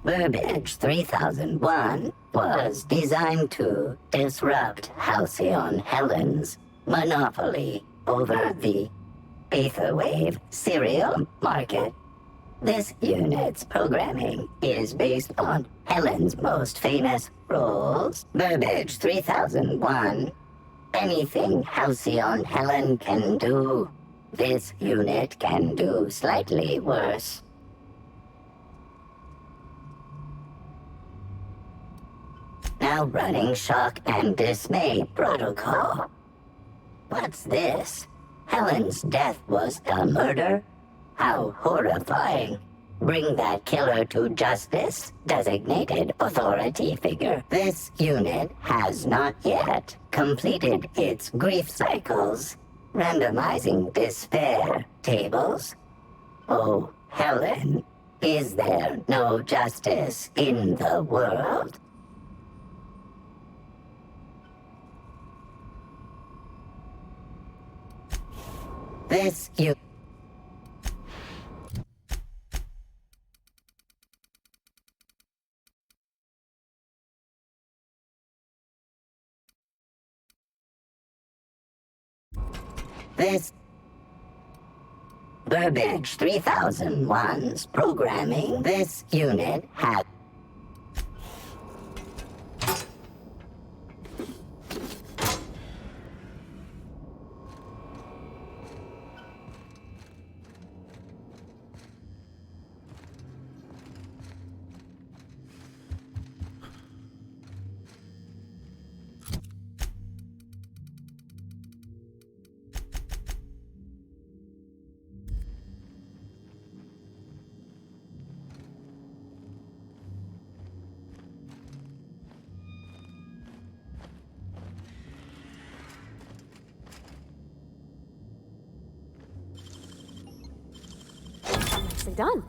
Burbage 3001 was designed to disrupt Halcyon Helen's monopoly over the Aetherwave serial market. This unit's programming is based on Helen's most famous roles. Burbage 3001. Anything Halcyon Helen can do, this unit can do slightly worse. Now running shock and dismay protocol. What's this? Helen's death was a murder? How horrifying. Bring that killer to justice, designated authority figure. This unit has not yet completed its grief cycles. Randomizing despair tables. Oh, Helen, Is there no justice in the world? This Burbage 3001's programming. This unit has... Nicely done.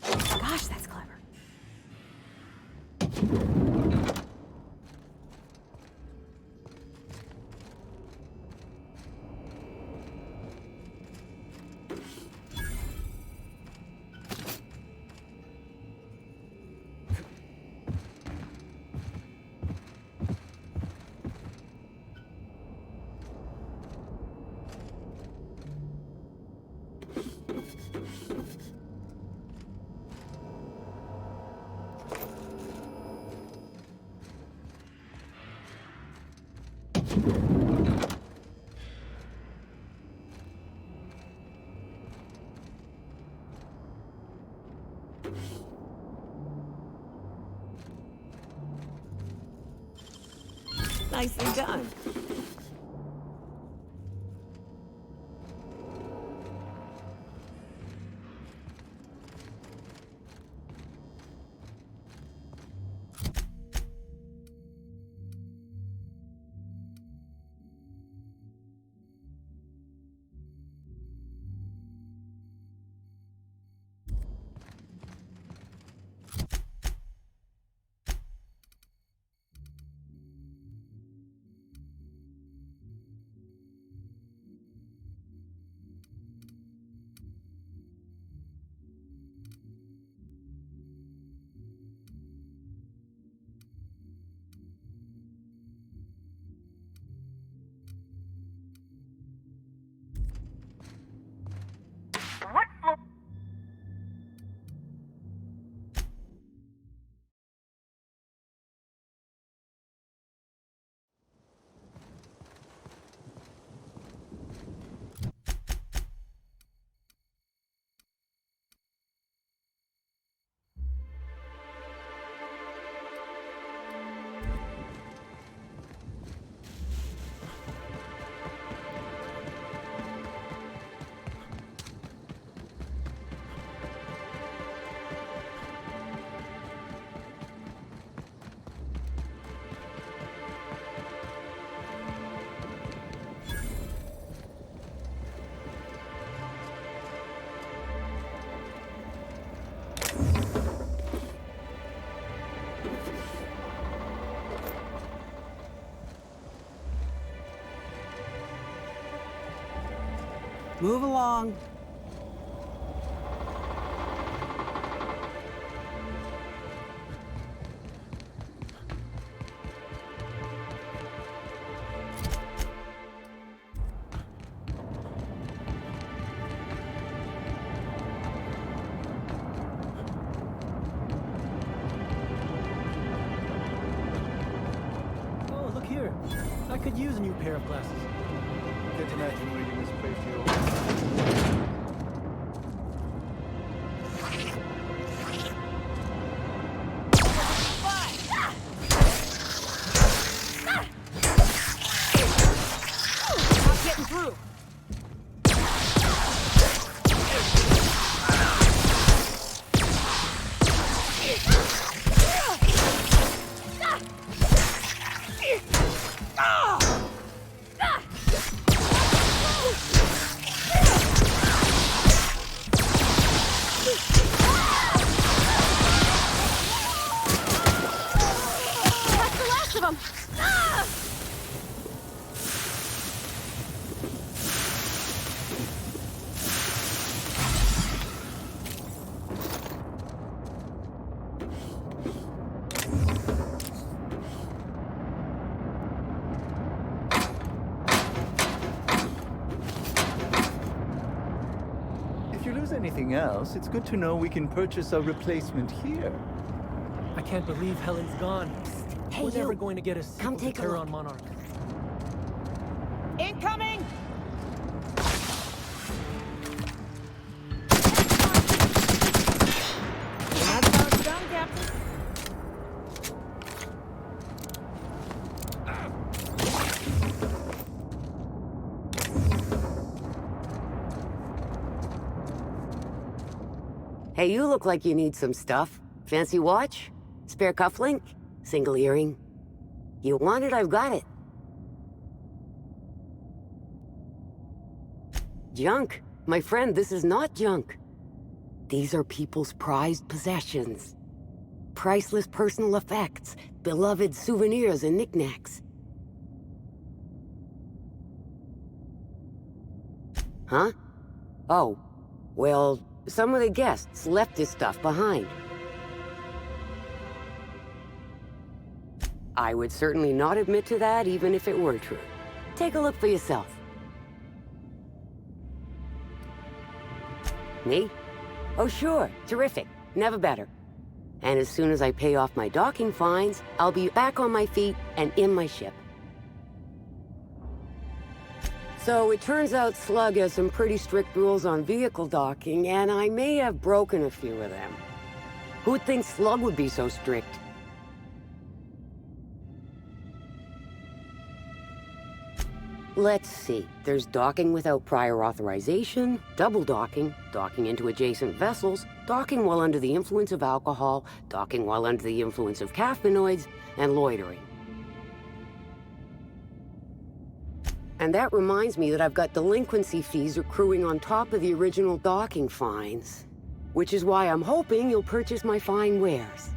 Gosh, that's clever. Nicely done. Move along. Oh, look here. I could use a new pair of glasses. Can't imagine where you misplaced your Not getting through. you lose anything else, it's good to know we can purchase a replacement here. I can't believe Helen's gone. Hey, We're never you. going to get a sequel to take a Terror look. on Monarch. Incoming! That's how it's done, Captain. Hey, you look like you need some stuff. Fancy watch? Spare cufflink? Single earring? You want it, I've got it. Junk? My friend, this is not junk. These are people's prized possessions. Priceless personal effects, beloved souvenirs and knickknacks. Huh? Oh, well, some of the guests left this stuff behind. I would certainly not admit to that, even if it were true. Take a look for yourself. Me? Oh, sure. Terrific. Never better. And as soon as I pay off my docking fines, I'll be back on my feet and in my ship. So it turns out Slug has some pretty strict rules on vehicle docking, and I may have broken a few of them. Who'd think Slug would be so strict? Let's see. There's docking without prior authorization, double docking, docking into adjacent vessels, docking while under the influence of alcohol, docking while under the influence of caffeinoids, and loitering. And that reminds me that I've got delinquency fees accruing on top of the original docking fines, which is why I'm hoping you'll purchase my fine wares.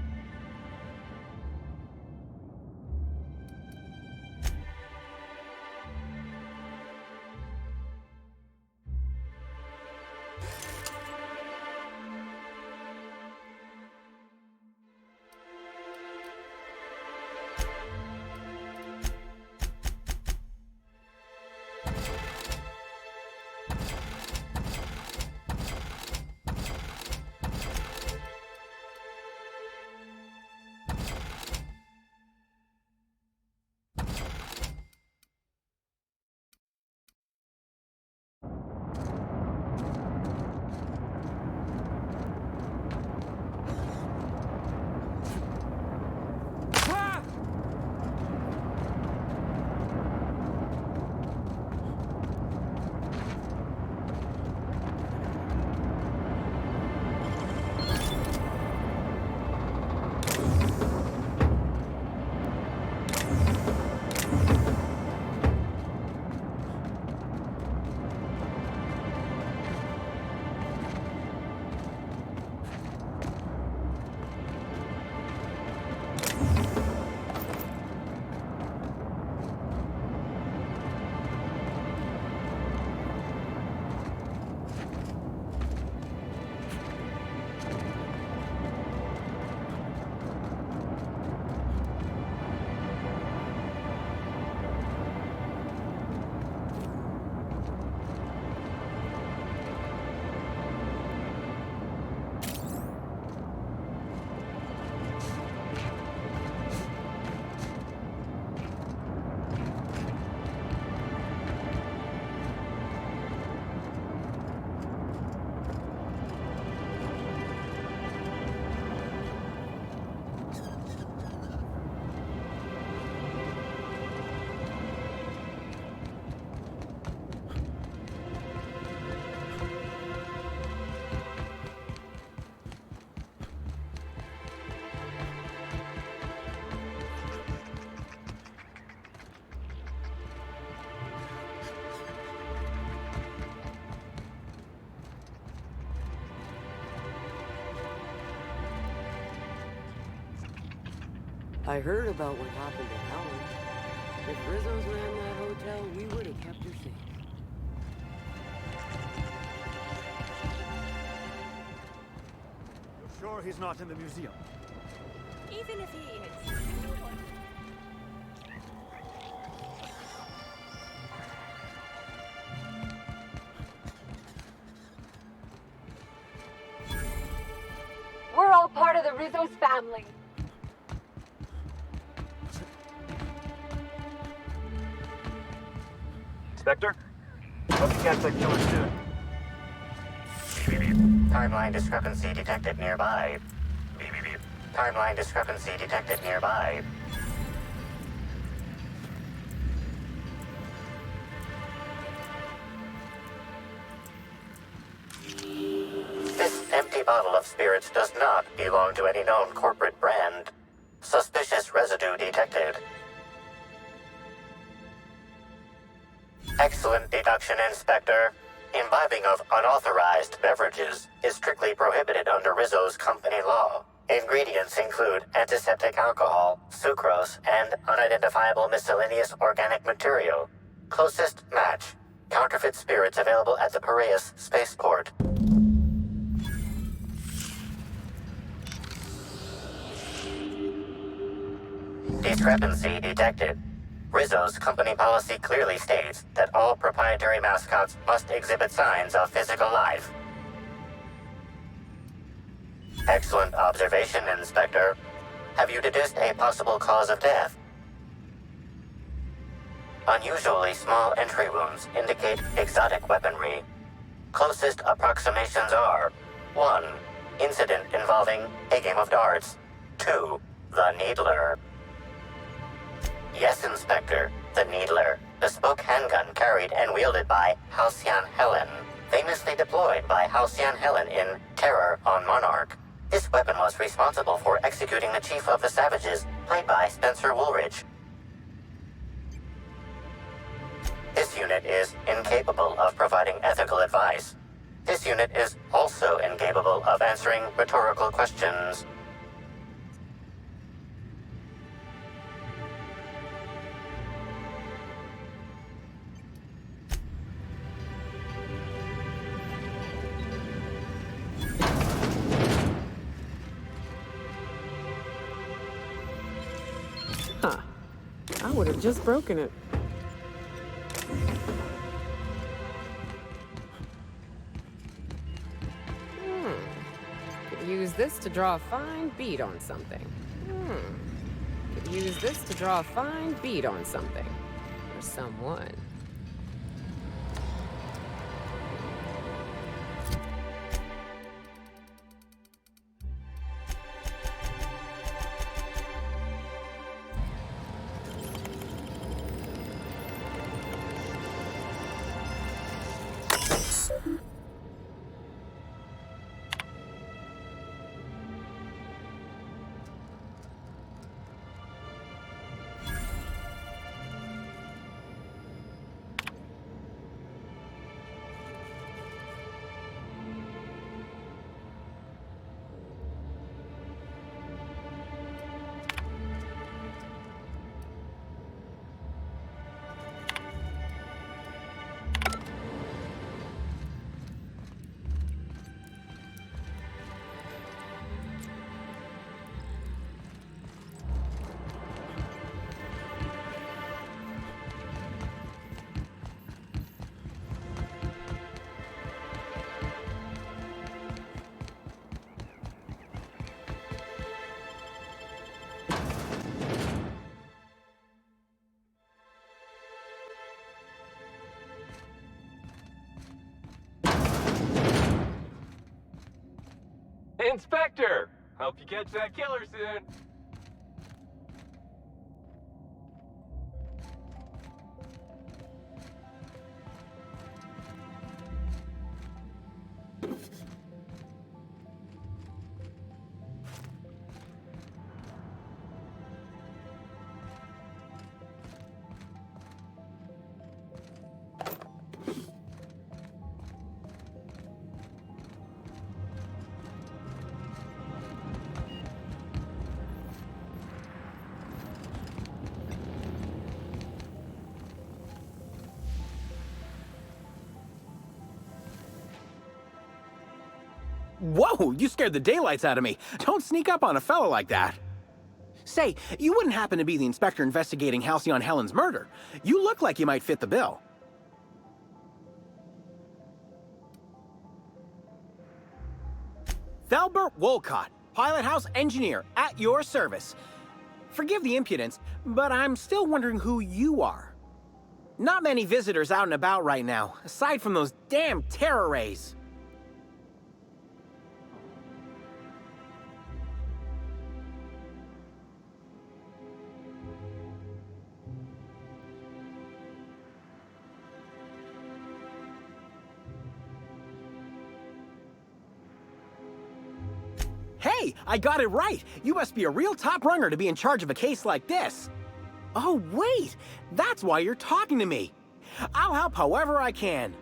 I heard about what happened to Helen. If Rizzo's ran that hotel, we would have kept her safe. You're sure he's not in the museum? Even if he is, Rizzo's family. Inspector? Hope you catch that killer soon. Timeline discrepancy detected nearby. Timeline discrepancy detected nearby. This empty bottle of spirits does not belong to any known corporate brand. Suspicious residue detected. Excellent deduction, Inspector. Imbibing of unauthorized beverages is strictly prohibited under Rizzo's company law. Ingredients include antiseptic alcohol, sucrose, and unidentifiable miscellaneous organic material. Closest match. Counterfeit spirits available at the Piraeus spaceport. Discrepancy detected. Rizzo's company policy clearly states that all proprietary mascots must exhibit signs of physical life. Excellent observation, Inspector. Have you deduced a possible cause of death? Unusually small entry wounds indicate exotic weaponry. Closest approximations are 1. Incident involving a game of darts. 2. The Needler. Yes, Inspector. The Needler. Bespoke handgun carried and wielded by Halcyon Helen. Famously deployed by Halcyon Helen in Terror on Monarch. This weapon was responsible for executing the Chief of the Savages, played by Spencer Woolridge. This unit is incapable of providing ethical advice. This unit is also incapable of answering rhetorical questions. Huh. I would have just broken it. Could use this to draw a fine bead on something. Could use this to draw a fine bead on something. Or someone. Inspector! Hope you catch that killer soon. Whoa, you scared the daylights out of me. Don't sneak up on a fella like that. Say, you wouldn't happen to be the inspector investigating Halcyon Helen's murder. You look like you might fit the bill. Thalbert Wolcott. Pilot House Engineer, at your service. Forgive the impudence, but I'm still wondering who you are. Not many visitors out and about right now, aside from those damn terror rays. Hey, I got it right! You must be a real top runner to be in charge of a case like this. Oh, wait! That's why you're talking to me. I'll help however I can.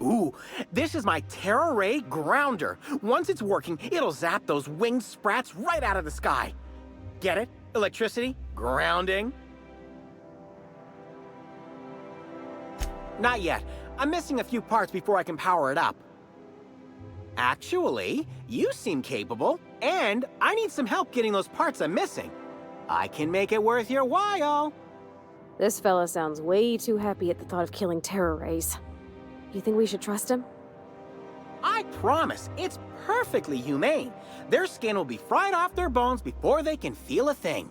Ooh, this is my Terra Ray Grounder. Once it's working, it'll zap those winged sprats right out of the sky. Get it? Electricity, grounding. Not yet. I'm missing a few parts before I can power it up. Actually, you seem capable, and I need some help getting those parts I'm missing. I can make it worth your while. This fella sounds way too happy at the thought of killing terror rays. You think we should trust him? I promise, it's perfectly humane. Their skin will be fried off their bones before they can feel a thing.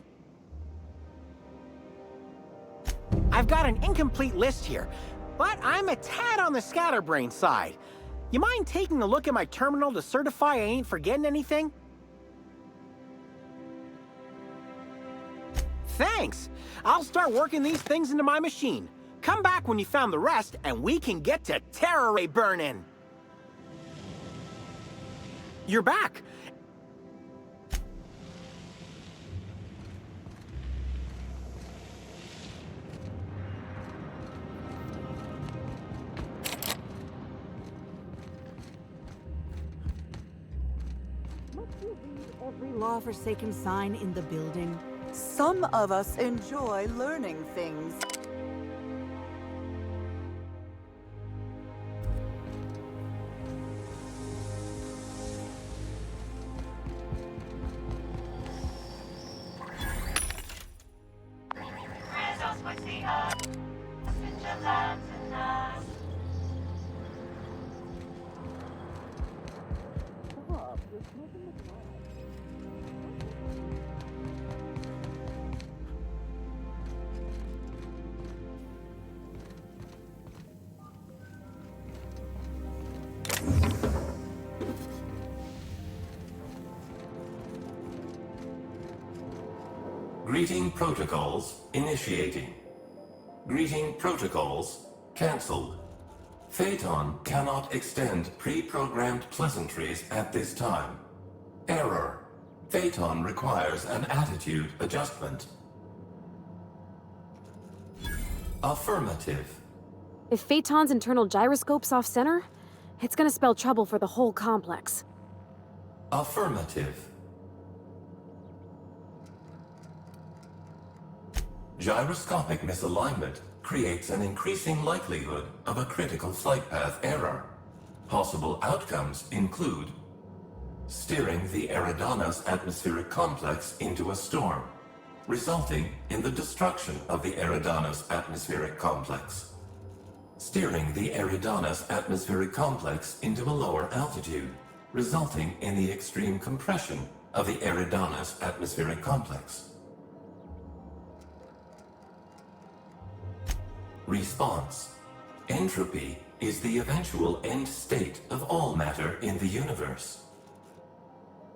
I've got an incomplete list here, but I'm a tad on the scatterbrain side. You mind taking a look at my terminal to certify I ain't forgetting anything? Thanks! I'll start working these things into my machine. Come back when you found the rest, and we can get to Terra Ray burning! You're back! Every law-forsaken sign in the building. Some of us enjoy learning things. Greeting protocols initiating. Greeting protocols cancelled. Phaeton cannot extend pre-programmed pleasantries at this time. Error. Phaeton requires an attitude adjustment. Affirmative. If Phaeton's internal gyroscope's off-center, it's gonna spell trouble for the whole complex. Affirmative. Gyroscopic misalignment creates an increasing likelihood of a critical flight path error. Possible outcomes include steering the Eridanos atmospheric complex into a storm, resulting in the destruction of the Eridanos atmospheric complex. Steering the Eridanos atmospheric complex into a lower altitude, resulting in the extreme compression of the Eridanos atmospheric complex. Response. Entropy is the eventual end state of all matter in the universe.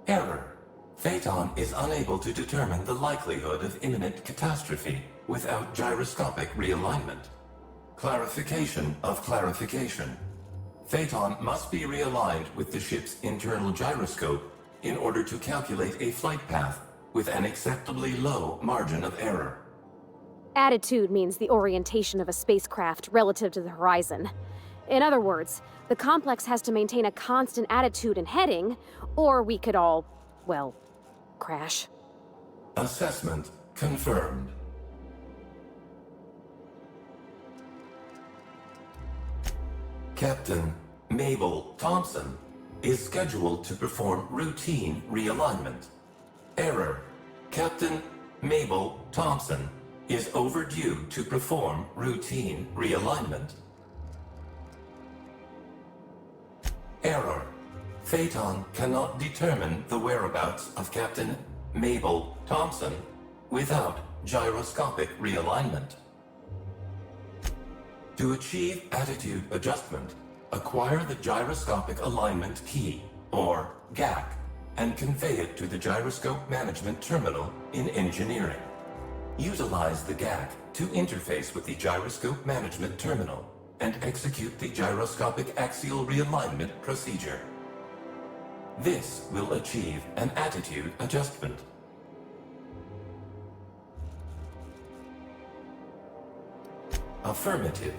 Error. Phaeton is unable to determine the likelihood of imminent catastrophe without gyroscopic realignment. Clarification of clarification. Phaeton must be realigned with the ship's internal gyroscope in order to calculate a flight path with an acceptably low margin of error. Attitude means the orientation of a spacecraft relative to the horizon. In other words, the complex has to maintain a constant attitude and heading, or we could all, well, crash. Assessment confirmed. Captain Mabel Thompson is scheduled to perform routine realignment. Error. Captain Mabel Thompson is overdue to perform routine realignment. Error. Phaeton cannot determine the whereabouts of Captain Mabel Thompson without gyroscopic realignment. To achieve attitude adjustment, acquire the Gyroscopic Alignment Key, or GAC, and convey it to the Gyroscope Management Terminal in Engineering. Utilize the GAC to interface with the Gyroscope Management Terminal and execute the Gyroscopic Axial Realignment procedure. This will achieve an attitude adjustment. Affirmative.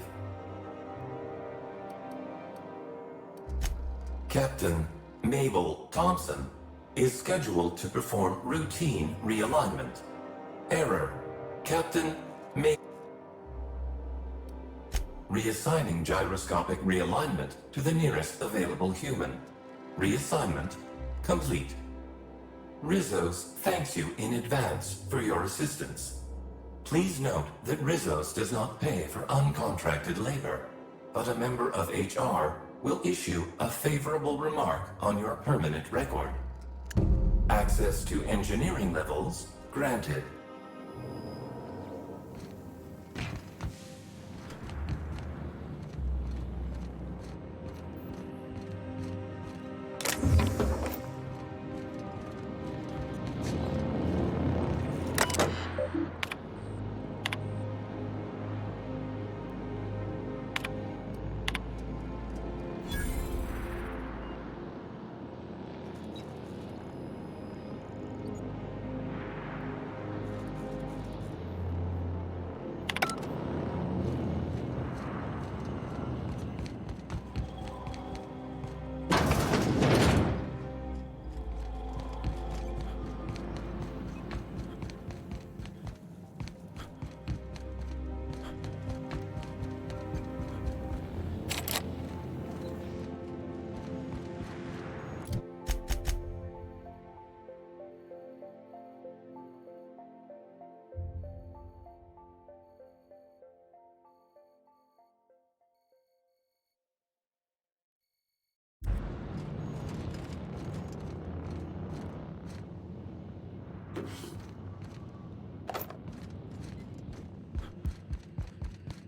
Captain Mabel Thompson is scheduled to perform routine realignment. Error. Captain Mabel. Reassigning gyroscopic realignment to the nearest available human. Reassignment complete. Rizos thanks you in advance for your assistance. Please note that Rizos does not pay for uncontracted labor, but a member of HR will issue a favorable remark on your permanent record. Access to engineering levels granted.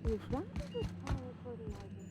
Is that what it's called for the argument?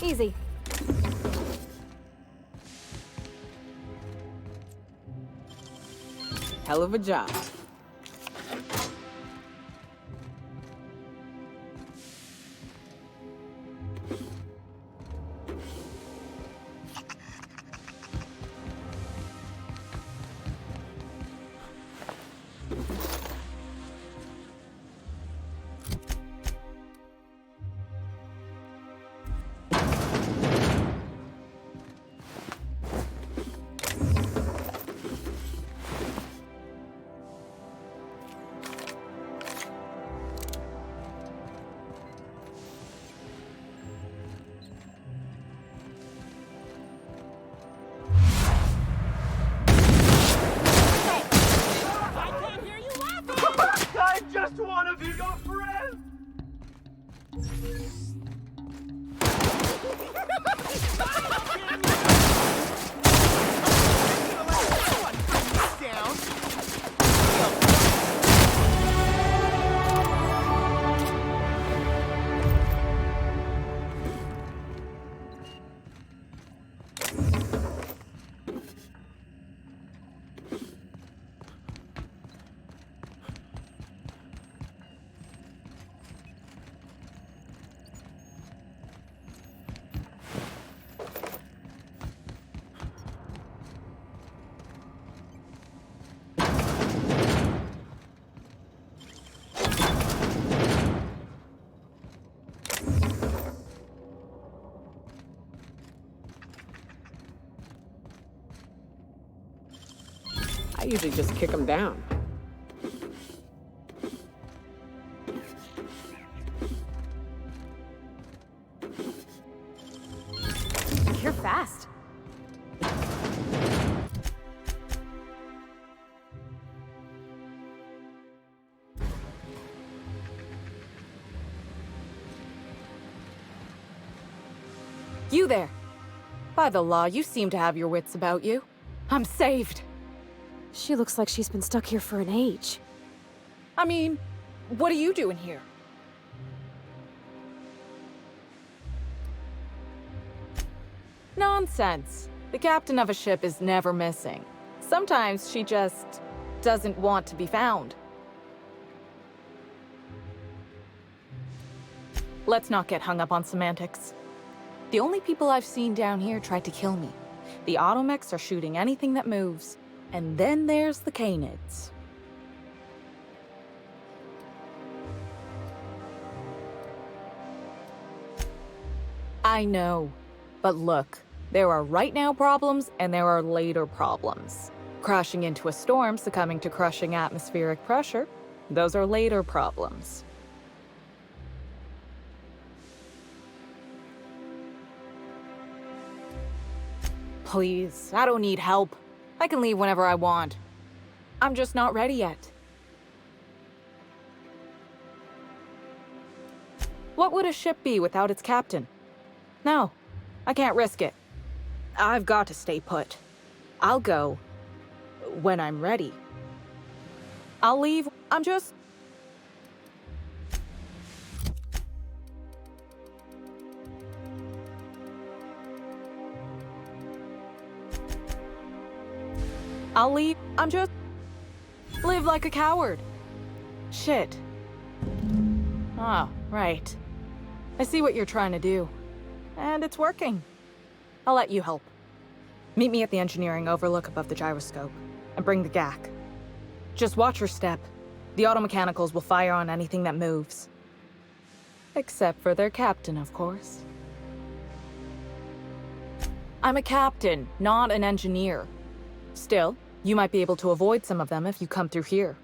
Easy. Hell of a job. usually just kick them down. You're fast. You there. By the law, you seem to have your wits about you. I'm saved. She looks like she's been stuck here for an age. I mean, what are you doing here? Nonsense. The captain of a ship is never missing. Sometimes she just doesn't want to be found. Let's not get hung up on semantics. The only people I've seen down here tried to kill me. The automechs are shooting anything that moves. And then there's the Canids. I know. But look, there are right now problems and there are later problems. Crashing into a storm, succumbing to crushing atmospheric pressure, those are later problems. Please, I don't need help. I can leave whenever I want. I'm just not ready yet. What would a ship be without its captain? No, I can't risk it. I've got to stay put. I'll go when I'm ready. I'll leave. I'm just... I'll leave. I'm just... live like a coward. Shit. Ah, right. I see what you're trying to do. And it's working. I'll let you help. Meet me at the engineering overlook above the gyroscope. And bring the GAC. Just watch your step. The automechanicals will fire on anything that moves. Except for their captain, of course. I'm a captain, not an engineer. Still, you might be able to avoid some of them if you come through here.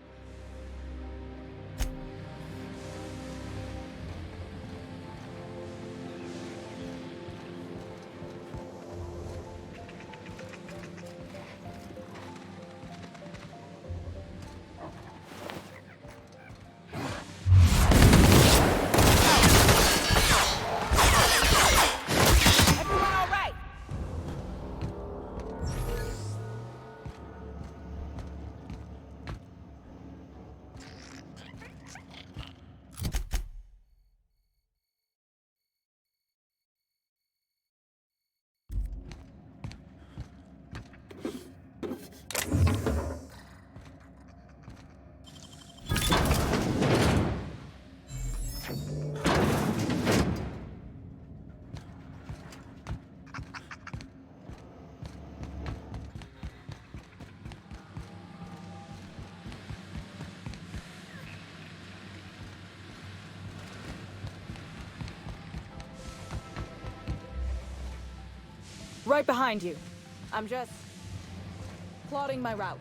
Right behind you. I'm just plotting my route.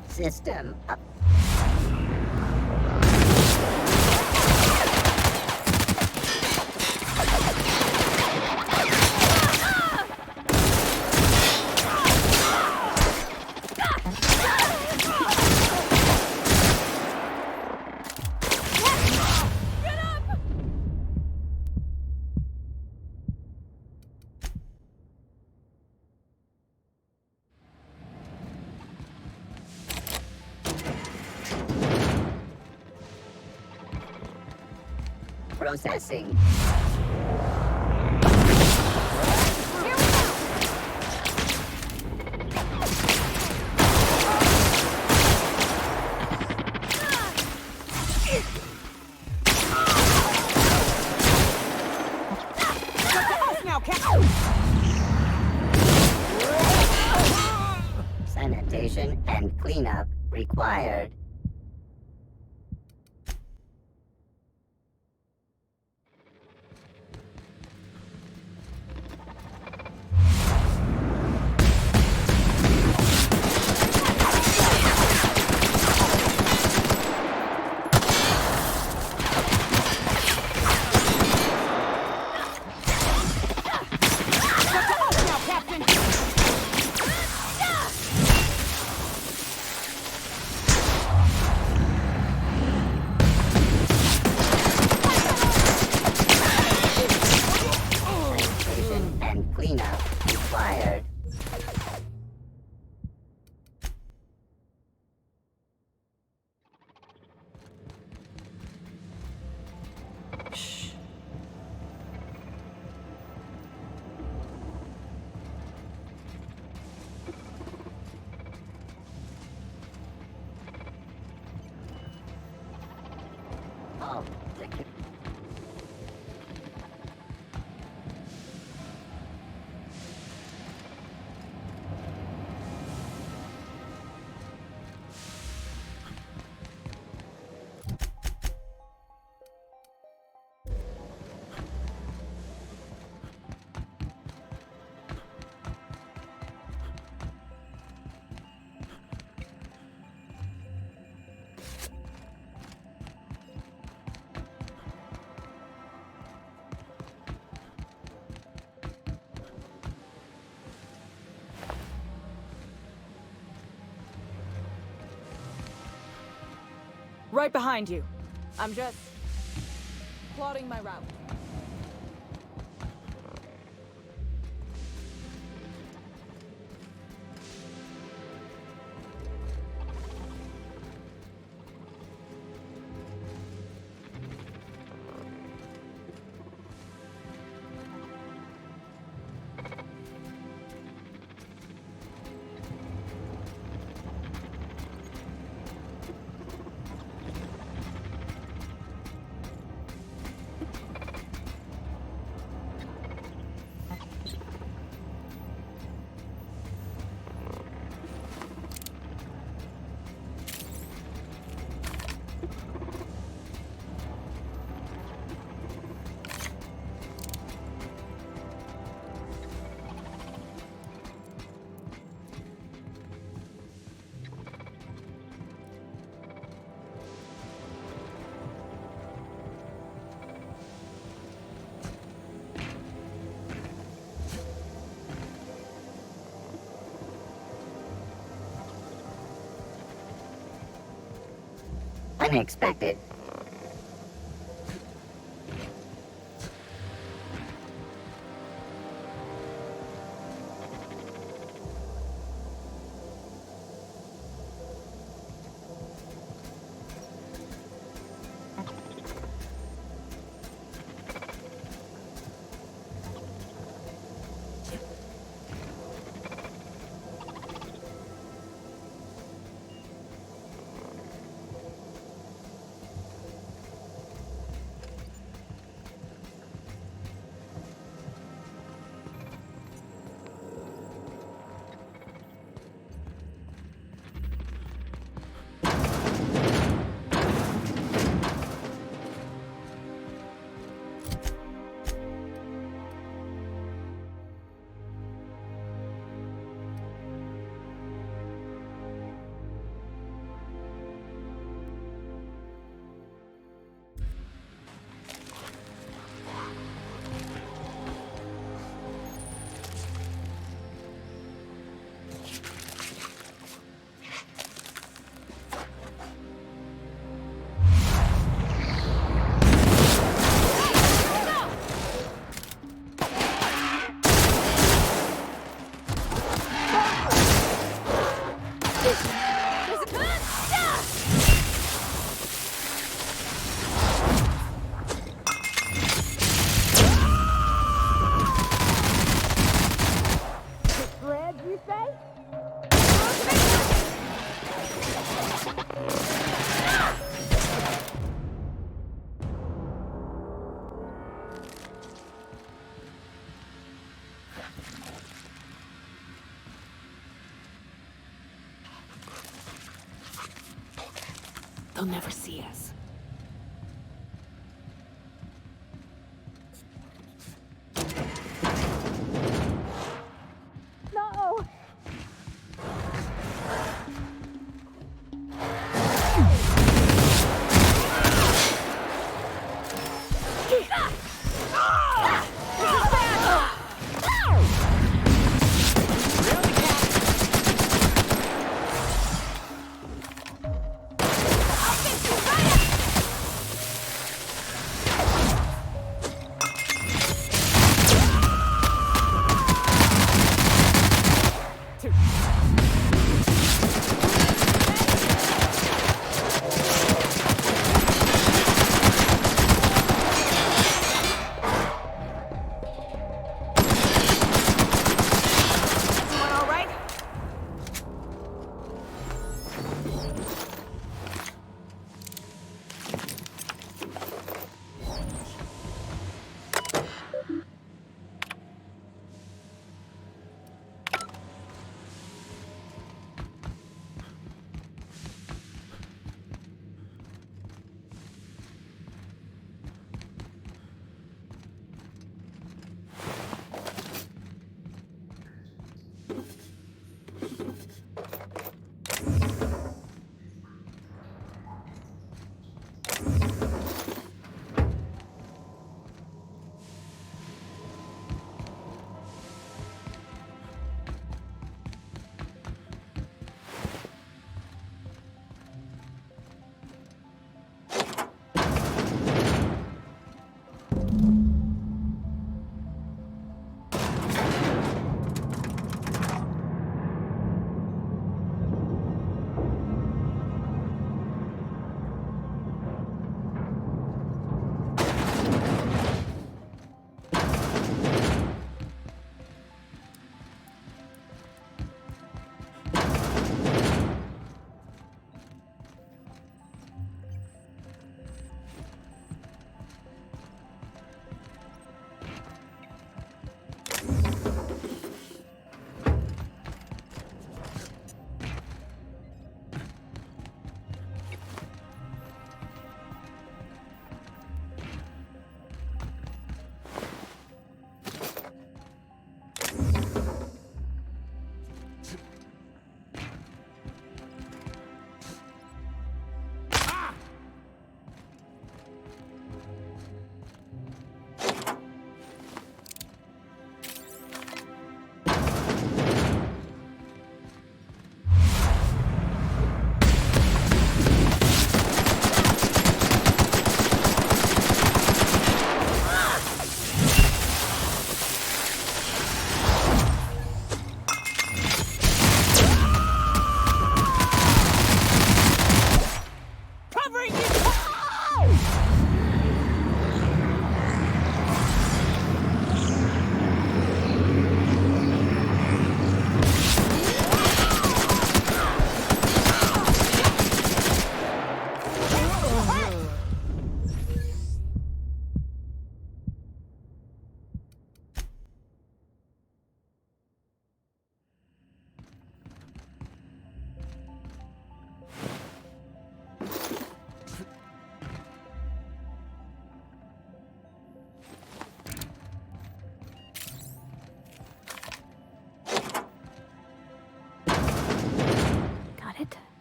System up. Processing. Sanitation and cleanup required. And cleanup required. Shh. Oh, Right behind you. I'm just plotting my route. unexpected. They'll never see us. No!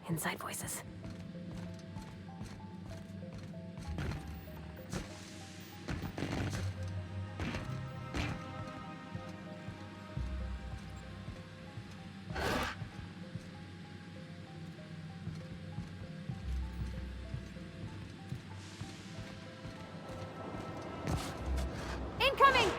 Inside voices. Incoming!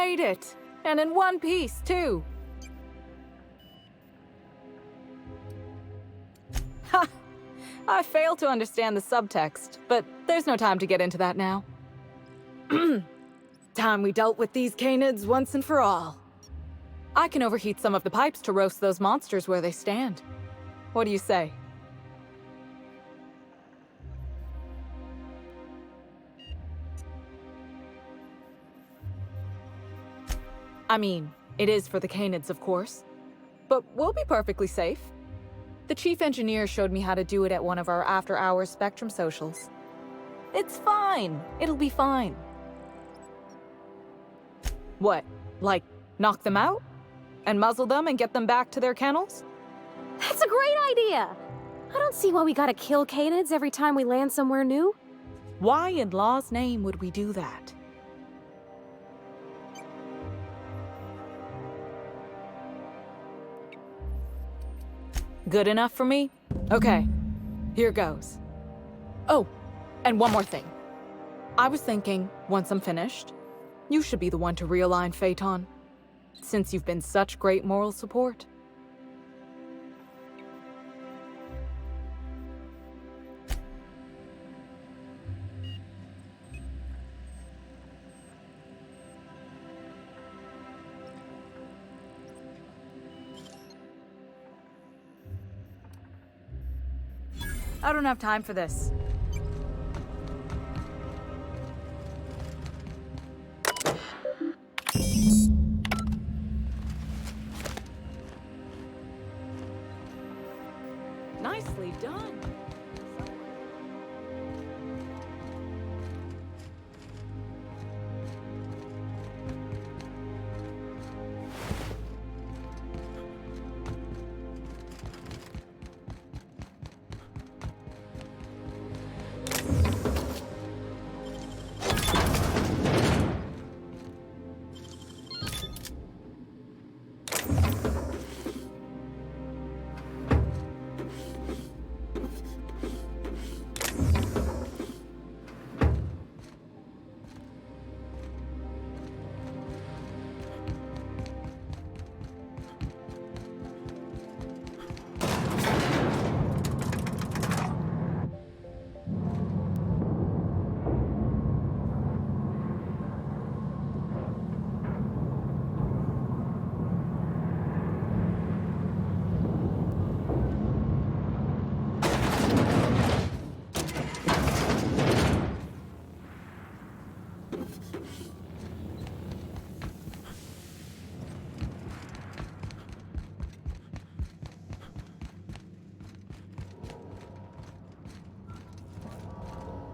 made it! And in one piece, too! Ha! I fail to understand the subtext, but there's no time to get into that now. Time we dealt with these canids once and for all. I can overheat some of the pipes to roast those monsters where they stand. What do you say? I mean, it is for the canids, of course. But we'll be perfectly safe. The chief engineer showed me how to do it at one of our after-hours Spectrum socials. It's fine. It'll be fine. What? Like, knock them out? And muzzle them and get them back to their kennels? That's a great idea! I don't see why we gotta kill canids every time we land somewhere new. Why in law's name would we do that? Good enough for me? Okay, here goes. Oh, and one more thing. I was thinking, once I'm finished, you should be the one to realign Phaeton, since you've been such great moral support. I don't have time for this. Nicely done.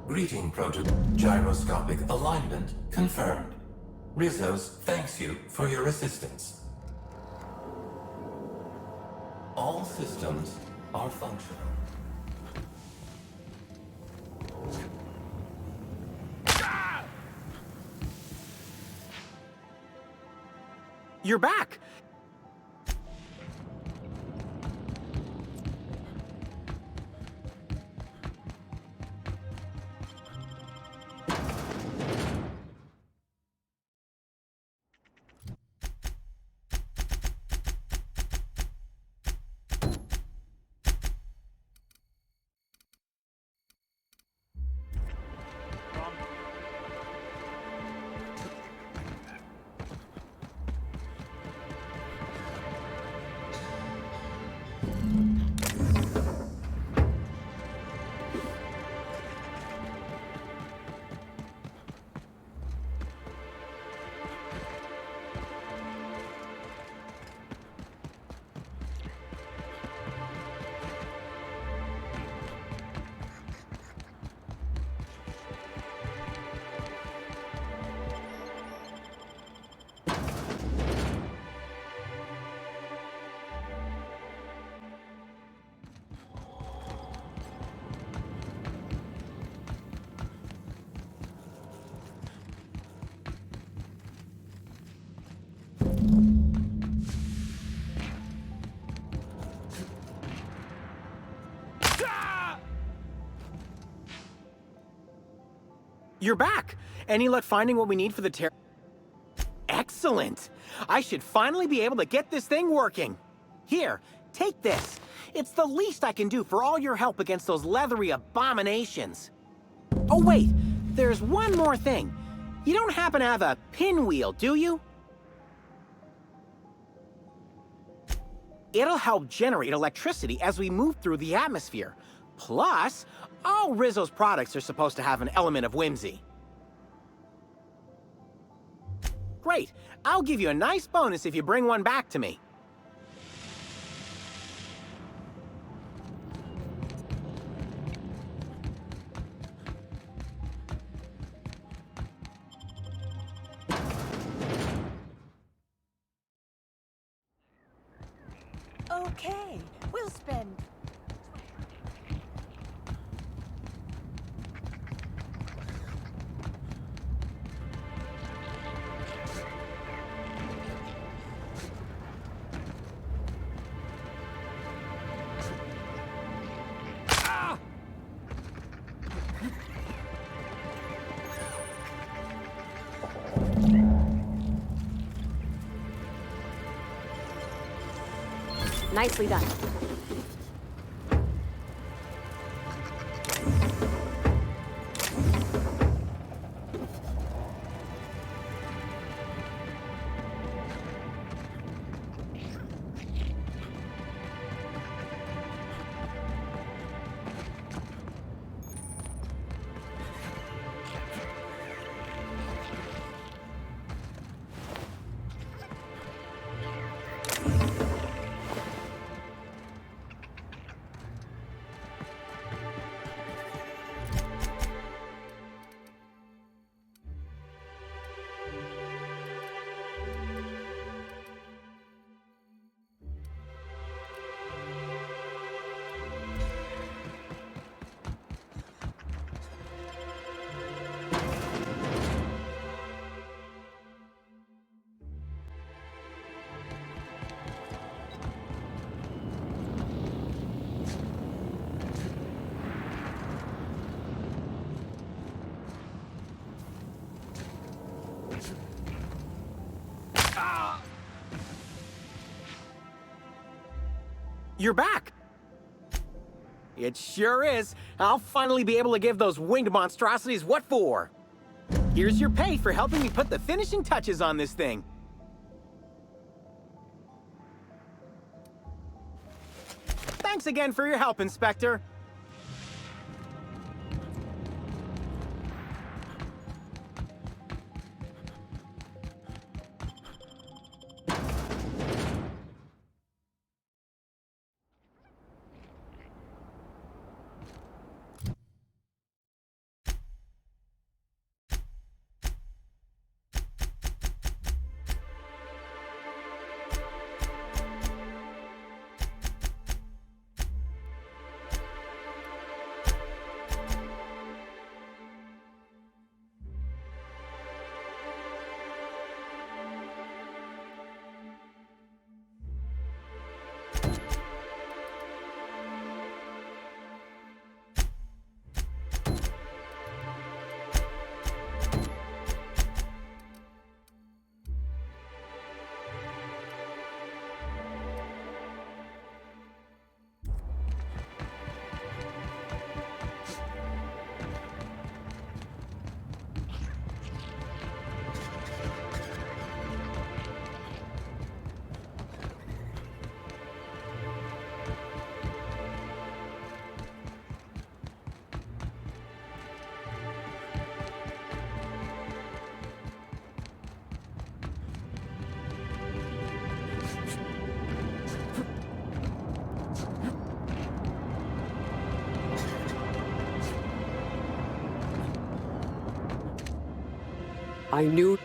Greeting, Gyroscopic alignment confirmed. Rizos thanks you for your assistance. All systems are functional. You're back! You're back! Any luck finding what we need for the Excellent! Excellent! I should finally be able to get this thing working. Here, take this. It's the least I can do for all your help against those leathery abominations. Oh wait, there's one more thing. You don't happen to have a pinwheel, do you? It'll help generate electricity as we move through the atmosphere. Plus, all Rizzo's products are supposed to have an element of whimsy. Great. I'll give you a nice bonus if you bring one back to me. Okay, we'll spend... Nicely done. You're back! It sure is. I'll finally be able to give those winged monstrosities what for. Here's your pay for helping me put the finishing touches on this thing. Thanks again for your help, Inspector. I knew...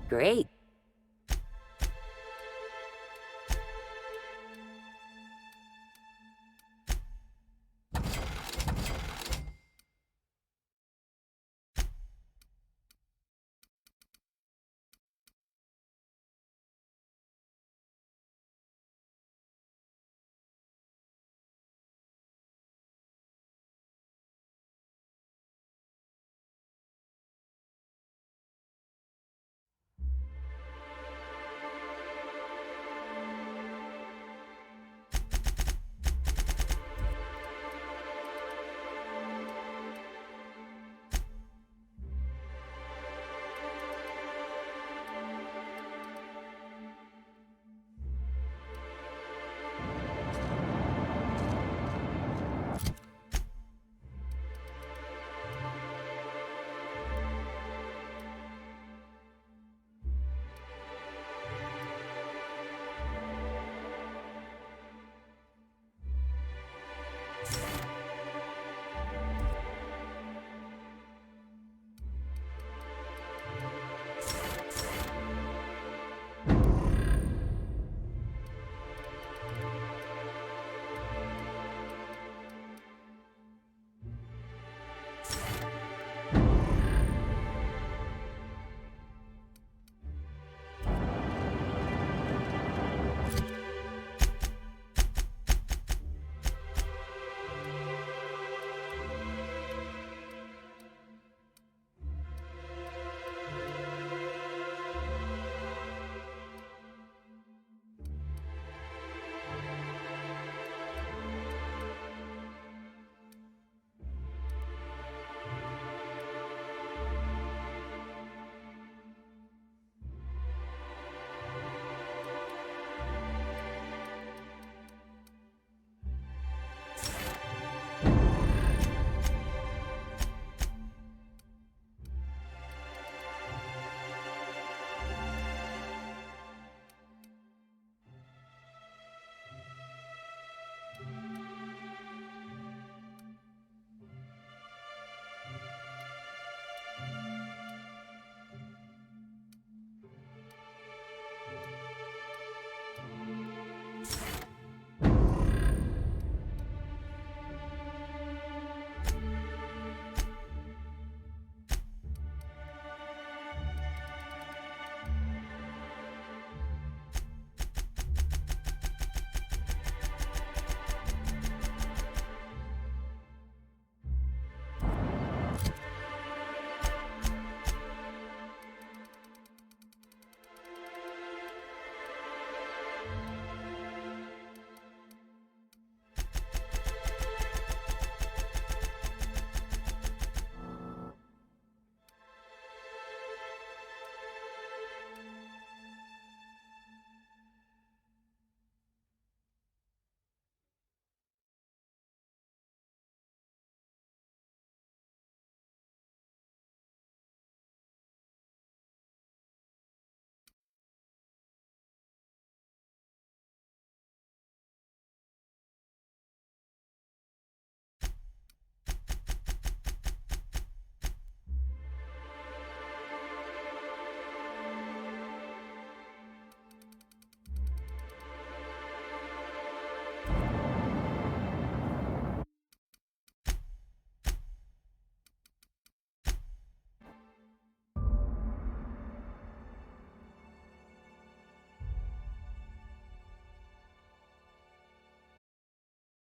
Great.